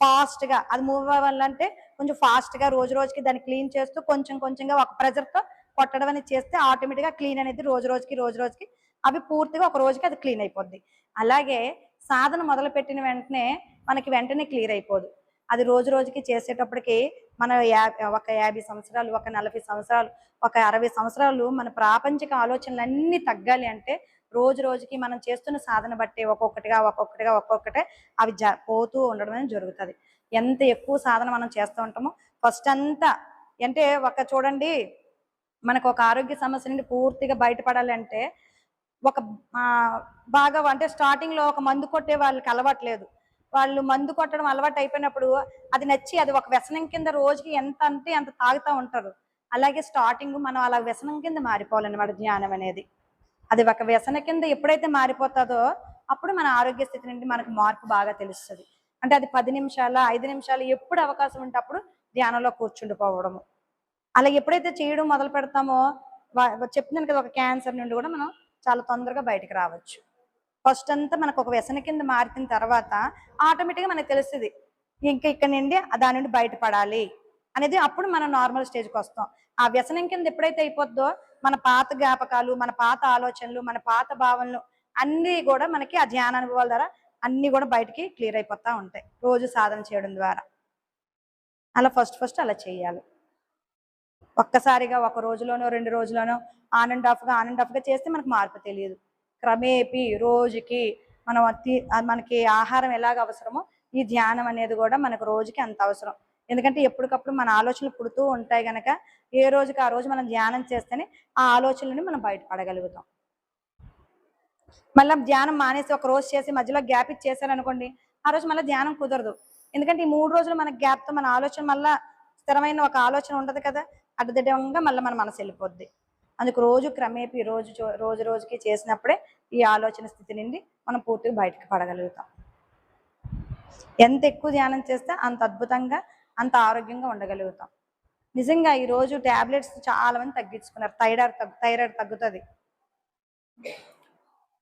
ఫాస్ట్ గా అది మూవ్ అవ్వాలంటే కొంచెం ఫాస్ట్ గా రోజు రోజుకి దాన్ని క్లీన్ చేస్తూ కొంచెం కొంచెంగా ఒక ప్రెజర్ తో కొట్టడం అనేది చేస్తే ఆటోమేటిక్ గా క్లీన్ అనేది రోజు రోజుకి అవి పూర్తిగా ఒక రోజుకి అది క్లీన్ అయిపోద్ది. అలాగే సాధన మొదలు పెట్టిన వెంటనే మనకి వెంటనే క్లియర్ అయిపోదు. అది రోజు రోజుకి చేసేటప్పటికి మన ఒక 50 సంవత్సరాలు, ఒక 40 సంవత్సరాలు, ఒక 60 సంవత్సరాలు మన ప్రాపంచిక ఆలోచనలన్నీ తగ్గాలి అంటే రోజు రోజుకి మనం చేస్తున్న సాధన బట్టి ఒక్కొక్కటే అవి పోతూ ఉండడం అనేది జరుగుతుంది. ఎంత ఎక్కువ సాధన మనం చేస్తూ ఉంటామో ఫస్ట్ అంతా అంటే చూడండి, మనకు ఒక ఆరోగ్య సమస్య నుండి పూర్తిగా బయటపడాలంటే ఒక బాగా అంటే స్టార్టింగ్ లో ఒక మందు కొట్టే వాళ్ళకి అలవాట్లేదు, వాళ్ళు మందు కొట్టడం అలవాటు అయిపోయినప్పుడు అది నచ్చి అది ఒక వ్యసనం కింద రోజుకి ఎంత అంటే అంత తాగుతూ ఉంటారు. అలాగే స్టార్టింగ్ మనం అలా వ్యసనం కింద మారిపోవాలన్నమాట ధ్యానం అనేది. అది ఒక వ్యసన కింద ఎప్పుడైతే మారిపోతుందో అప్పుడు మన ఆరోగ్య స్థితి నుండి మనకు మార్పు బాగా తెలుస్తుంది. అంటే అది 10 నిమిషాలు 5 నిమిషాలు ఎప్పుడు అవకాశం ఉంటే అప్పుడు ధ్యానంలో కూర్చుండిపోవడము. అలా ఎప్పుడైతే చేయడం మొదలు పెడతామో చెప్తున్నాను కదా, ఒక క్యాన్సర్ నుండి కూడా మనం చాలా తొందరగా బయటకు రావచ్చు. ఫస్ట్ అంతా మనకు ఒక వ్యసన కింద మారిన తర్వాత ఆటోమేటిక్గా మనకు తెలుస్తుంది ఇంకా ఇక్కడ నుండి దాని నుండి బయటపడాలి అనేది. అప్పుడు మనం నార్మల్ స్టేజ్కి వస్తాం. ఆ వ్యసనం కింద ఎప్పుడైతే అయిపోద్దో మన పాత జ్ఞాపకాలు, మన పాత ఆలోచనలు, మన పాత భావనలు అన్నీ కూడా మనకి ఆ ధ్యాన అనుభవాల ద్వారా అన్నీ కూడా బయటికి క్లియర్ అయిపోతూ ఉంటాయి రోజు సాధన చేయడం ద్వారా. అలా ఫస్ట్ అలా చేయాలి. ఒక్కసారిగా ఒక రోజులోనో 2 రోజులోనో ఆన్ అండ్ ఆఫ్గా చేస్తే మనకు మార్పు తెలియదు. క్రమేపీ రోజుకి మనం మనకి ఆహారం ఎలాగ అవసరమో ఈ ధ్యానం అనేది కూడా మనకు రోజుకి అంత అవసరం. ఎందుకంటే ఎప్పటికప్పుడు మన ఆలోచనలు పుడుతూ ఉంటాయి కనుక ఏ రోజుకి ఆ రోజు మనం ధ్యానం చేస్తేనే ఆ ఆలోచనలని మనం బయటపడగలుగుతాం. మళ్ళీ ధ్యానం మానేసి ఒక రోజు చేసి మధ్యలో గ్యాప్ ఇచ్చేసారనుకోండి, ఆ రోజు మళ్ళీ ధ్యానం కుదరదు. ఎందుకంటే ఈ 3 రోజులు మన గ్యాప్తో మన ఆలోచన మళ్ళీ స్థిరమైన ఒక ఆలోచన ఉండదు కదా, అడ్డదిడ్డంగా మళ్ళీ మన మనసు వెళ్ళిపోద్ది. అందుకు రోజు క్రమేపీ రోజుకి చేసినప్పుడే ఈ ఆలోచన స్థితి నుండి మనం పూర్తిగా బయటకు పడగలుగుతాం. ఎంత ఎక్కువ ధ్యానం చేస్తే అంత అద్భుతంగా, అంత ఆరోగ్యంగా ఉండగలుగుతాం. నిజంగా ఈరోజు టాబ్లెట్స్ చాలా మంది తగ్గించుకున్నారు. థైరాయిడ్ తగ్గుతుంది,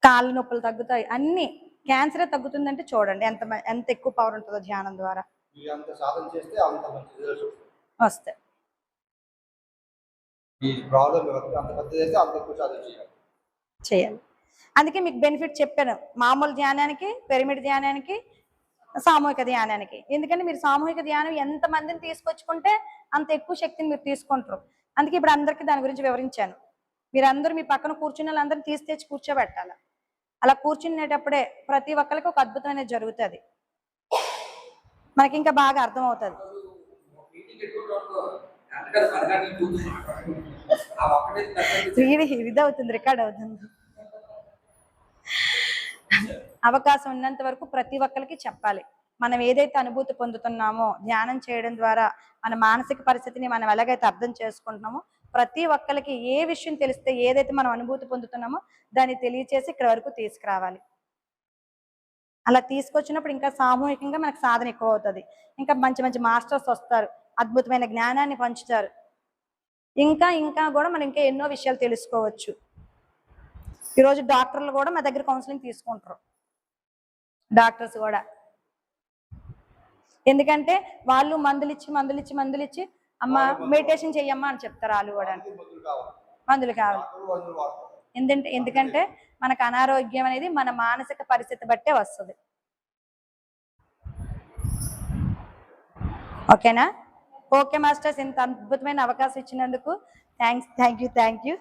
కాళ్ళ నొప్పులు తగ్గుతాయి, అన్నీ క్యాన్సరే తగ్గుతుందంటే చూడండి ఎంత ఎక్కువ పవర్ ఉంటుందో ధ్యానం ద్వారా. మీరు అంత సాధన చేస్తే అంత మంచి రిజల్ట్స్ వస్తాయి. ఈ ప్రాబ్లం అంత పెద్ద చేస్తే అంత ఎక్కువ సాధన చేయాలి. అందుకే మీకు బెనిఫిట్ చెప్పాను, మామూలు ధ్యానానికి, పిరమిడ్ ధ్యానానికి, సామూహిక ధ్యానానికి. ఎందుకంటే మీరు సామూహిక ధ్యానం ఎంత మందిని తీసుకొచ్చుకుంటే అంత ఎక్కువ శక్తిని మీరు తీసుకుంటారు. అందుకే ఇప్పుడు అందరికీ దాని గురించి వివరించాను. మీరందరూ మీ పక్కన కూర్చున్న వాళ్ళందరూ తెచ్చి కూర్చోబెట్టాలి. అలా కూర్చునేటప్పుడే ప్రతి ఒక్కరికి ఒక అద్భుతమైనది జరుగుతుంది. మనకి ఇంకా బాగా అర్థమవుతుంది. ఇదవుతుంది, రికార్డ్ అవుతుంది. అవకాశం ఉన్నంత వరకు ప్రతి ఒక్కరికి చెప్పాలి. మనం ఏదైతే అనుభూతి పొందుతున్నామో ధ్యానం చేయడం ద్వారా మన మానసిక పరిస్థితిని మనం ఎలాగైతే అర్థం చేసుకుంటున్నామో ప్రతి ఒక్కరికి ఏ విషయం తెలిస్తే ఏదైతే మనం అనుభూతి పొందుతున్నామో దాన్ని తెలియచేసి ఇక్కడ వరకు తీసుకురావాలి. అలా తీసుకొచ్చినప్పుడు ఇంకా సామూహికంగా మనకు సాధన ఎక్కువ అవుతుంది. ఇంకా మంచి మంచి మాస్టర్స్ వస్తారు, అద్భుతమైన జ్ఞానాన్ని పంచుతారు. ఇంకా ఇంకా కూడా మనం ఇంకా ఎన్నో విషయాలు తెలుసుకోవచ్చు. ఈరోజు డాక్టర్లు కూడా మా దగ్గర కౌన్సిలింగ్ తీసుకుంటారు, డాక్టర్స్ కూడా. ఎందుకంటే వాళ్ళు మందులు ఇచ్చి అమ్మ మెడిటేషన్ చెయ్యమ్మా అని చెప్తారు. వాళ్ళు కూడా మందులు కావాలి. ఎందుకంటే మనకు అనారోగ్యం అనేది మన మానసిక పరిస్థితి బట్టే వస్తుంది. ఓకేనా? ఓకే మాస్టర్స్, ఇంత అద్భుతమైన అవకాశం ఇచ్చినందుకు థ్యాంక్ యూ.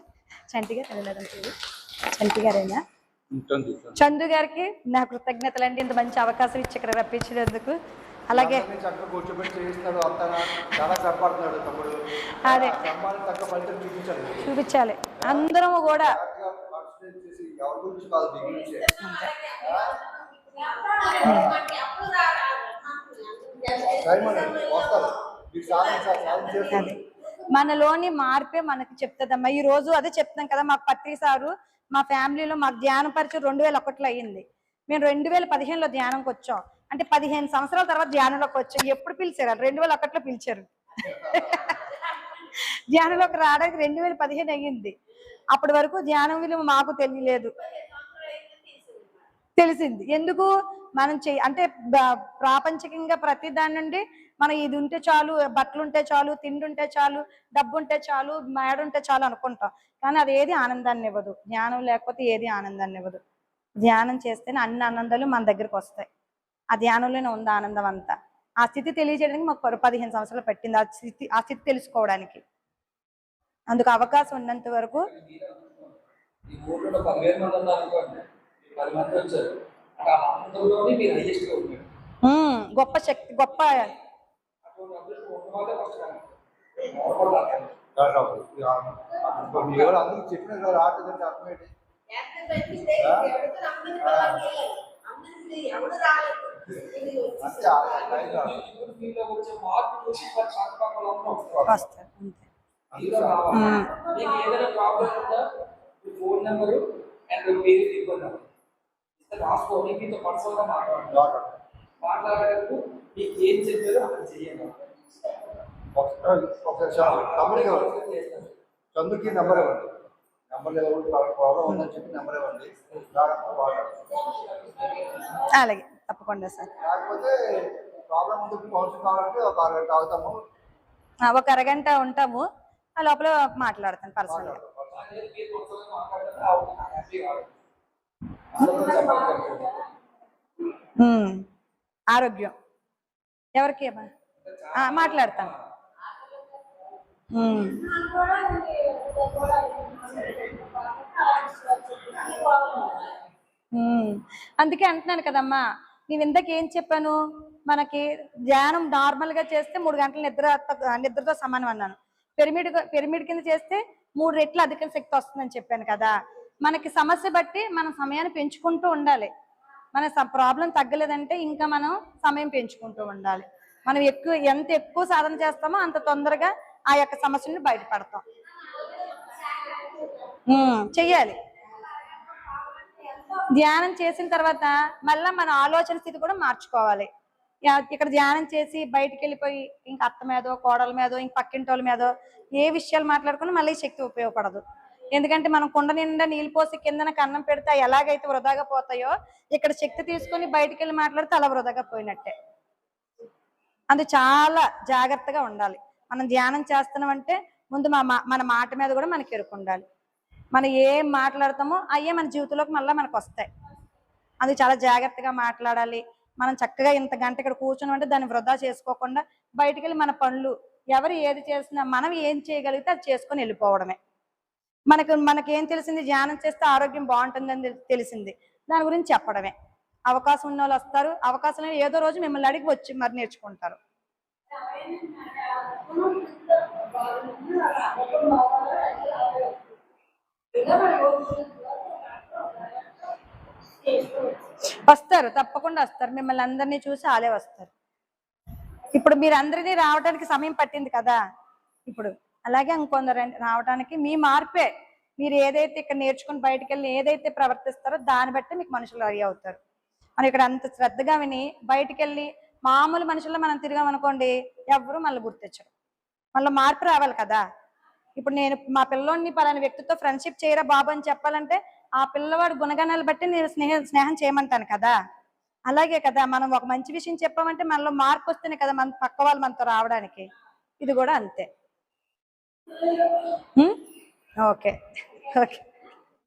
చంటి గారేనా? చందు గారికి నా కృతజ్ఞతలు అండి, ఇంత మంచి అవకాశం ఇచ్చి ఇక్కడ రప్పించినందుకు. అలాగే అదే చూపించాలి అందరము కూడా. మనలోని మార్పే మనకి చెప్తుందమ్మా. ఈ రోజు అదే చెప్తాం కదా, మాకు పత్రి సారు మా ఫ్యామిలీలో మాకు ధ్యానం పరిచయం 2001లో అయ్యింది. మేము 2015లో ధ్యానంకి వచ్చాం. అంటే 15 సంవత్సరాల తర్వాత ధ్యానంలోకి వచ్చాం. ఎప్పుడు పిలిచారు? 2001లో పిలిచారు. ధ్యానంలోకి రావడానికి 2015 అయ్యింది. అప్పటి వరకు ధ్యానం విలువ మాకు తెలిసింది. ఎందుకు మనం అంటే ప్రాపంచికంగా ప్రతి దాని నుండి మనం ఇది ఉంటే చాలు, బట్టలు ఉంటే చాలు, తిండి ఉంటే చాలు, డబ్బు ఉంటే చాలు, మేడ ఉంటే చాలు అనుకుంటాం. కానీ అది ఏది ఆనందాన్ని ఇవ్వదు. ధ్యానం లేకపోతే ఏది ఆనందాన్ని ఇవ్వదు. ధ్యానం చేస్తేనే అన్ని ఆనందాలు మన దగ్గరకు వస్తాయి. ఆ ధ్యానంలోనే ఉంది ఆనందం అంతా. ఆ స్థితి తెలియజేయడానికి మాకు 15 సంవత్సరాలు పట్టింది ఆ స్థితి తెలుసుకోవడానికి. అందుకు అవకాశం ఉన్నంత వరకు గొప్ప శక్తి, గొప్ప చెప్పిన రావట్లేదంటే అర్థమేంటి? ఫోన్ నెంబరు అండ్ పేరు ఇవ్వండి. రాసుకోండి, మీతో పర్సనల్గా మాట్లాడేటప్పుడు మీకు ఏం చెప్పారో అక్కడ చేయండి. చందుకి నెంబర్ ఇవ్వండి. నెంబర్ ప్రాబ్లం ఉందని చెప్పి నెంబర్ ఇవ్వండి. అలాగే, తప్పకుండా సార్. లేకపోతే ప్రాబ్లం ఉంది, కౌన్సిలింగ్ కావాలంటే ఒక అరగంట అవుతాము, ఒక అరగంట ఉంటాము. ఆ లోపల మాట్లాడతాను పర్సనల్గా. ఆరోగ్యం ఎవరికి మాట్లాడతాను. అందుకే అంటున్నాను కదమ్మా, నేను ఇందాక ఏం చెప్పాను, మనకి ధ్యానం నార్మల్ గా చేస్తే 3 గంటల నిద్రతో సమానం అన్నాను. పిరమిడ్ కింద చేస్తే 3 రెట్లు అధిక శక్తి వస్తుందని చెప్పాను కదా. మనకి సమస్య బట్టి మనం సమయాన్ని పెంచుకుంటూ ఉండాలి. మన ప్రాబ్లం తగ్గలేదంటే ఇంకా మనం సమయం పెంచుకుంటూ ఉండాలి. మనం ఎంత ఎక్కువ సాధన చేస్తామో అంత తొందరగా ఆ యొక్క సమస్యలను బయటపడతాం. చెయ్యాలి. ధ్యానం చేసిన తర్వాత మళ్ళీ మన ఆలోచన స్థితి కూడా మార్చుకోవాలి. ఇక్కడ ధ్యానం చేసి బయటికి వెళ్ళిపోయి ఇంక అత్త మీదో, కోడల మీదో, ఇంక పక్కింటోళ్ళ మీదో ఏ విషయాలు మాట్లాడుకుని మళ్ళీ శక్తి ఉపయోగపడదు. ఎందుకంటే మనం కుండ నిండా నీళ్ళు పోసి కిందన కన్నం పెడితే అవి ఎలాగైతే వృధాగా పోతాయో ఇక్కడ శక్తి తీసుకొని బయటికి వెళ్ళి మాట్లాడితే అలా వృధాగా పోయినట్టే. అది చాలా జాగ్రత్తగా ఉండాలి. మనం ధ్యానం చేస్తున్నామంటే ముందు మన మాట మీద కూడా మనకి ఎరుకు ఉండాలి. మనం ఏం మాట్లాడతామో అయ్యే మన జీవితంలోకి మళ్ళీ మనకు వస్తాయి. అది చాలా జాగ్రత్తగా మాట్లాడాలి. మనం చక్కగా ఇంత గంట ఇక్కడ కూర్చొని అంటే దాన్ని వృధా చేసుకోకుండా బయటికి వెళ్ళి మన పనులు ఎవరు ఏది చేసినా మనం ఏం చేయగలిగితే అది చేసుకొని వెళ్ళిపోవడమే. మనకేం తెలిసింది, ధ్యానం చేస్తే ఆరోగ్యం బాగుంటుందని తెలిసింది, దాని గురించి చెప్పడమే. అవకాశం ఉన్న వాళ్ళు వస్తారు, అవకాశం ఏదో రోజు మిమ్మల్ని అడిగి వచ్చి మరి నేర్చుకుంటారు. వస్తారు, తప్పకుండా వస్తారు. మిమ్మల్ని అందరినీ చూసి వాళ్ళే వస్తారు. ఇప్పుడు మీరు అందరినీ రావడానికి సమయం పట్టింది కదా, ఇప్పుడు అలాగే ఇంకొందరు రావడానికి మీ మార్పే. మీరు ఏదైతే ఇక్కడ నేర్చుకుని బయటకు వెళ్ళి ఏదైతే ప్రవర్తిస్తారో దాన్ని బట్టి మీకు మనుషులు రెడీ అవుతారు. మనం ఇక్కడ అంత శ్రద్ధగా విని బయటికి వెళ్ళి మామూలు మనుషుల్లో మనం తిరిగామనుకోండి, ఎవరు మళ్ళీ గుర్తించరు. మళ్ళీ మార్పు రావాలి కదా. ఇప్పుడు నేను మా పిల్లోడిని పలానా వ్యక్తితో ఫ్రెండ్షిప్ చేయరా బాబు అని చెప్పాలంటే ఆ పిల్లవాడు గుణగణాలు బట్టి నేను స్నేహం చేయమంటాను కదా. అలాగే కదా, మనం ఒక మంచి విషయం చెప్పామంటే మనలో మార్పు వస్తేనే కదా మన పక్క వాళ్ళు మనతో రావడానికి. ఇది కూడా అంతే. Okay okay.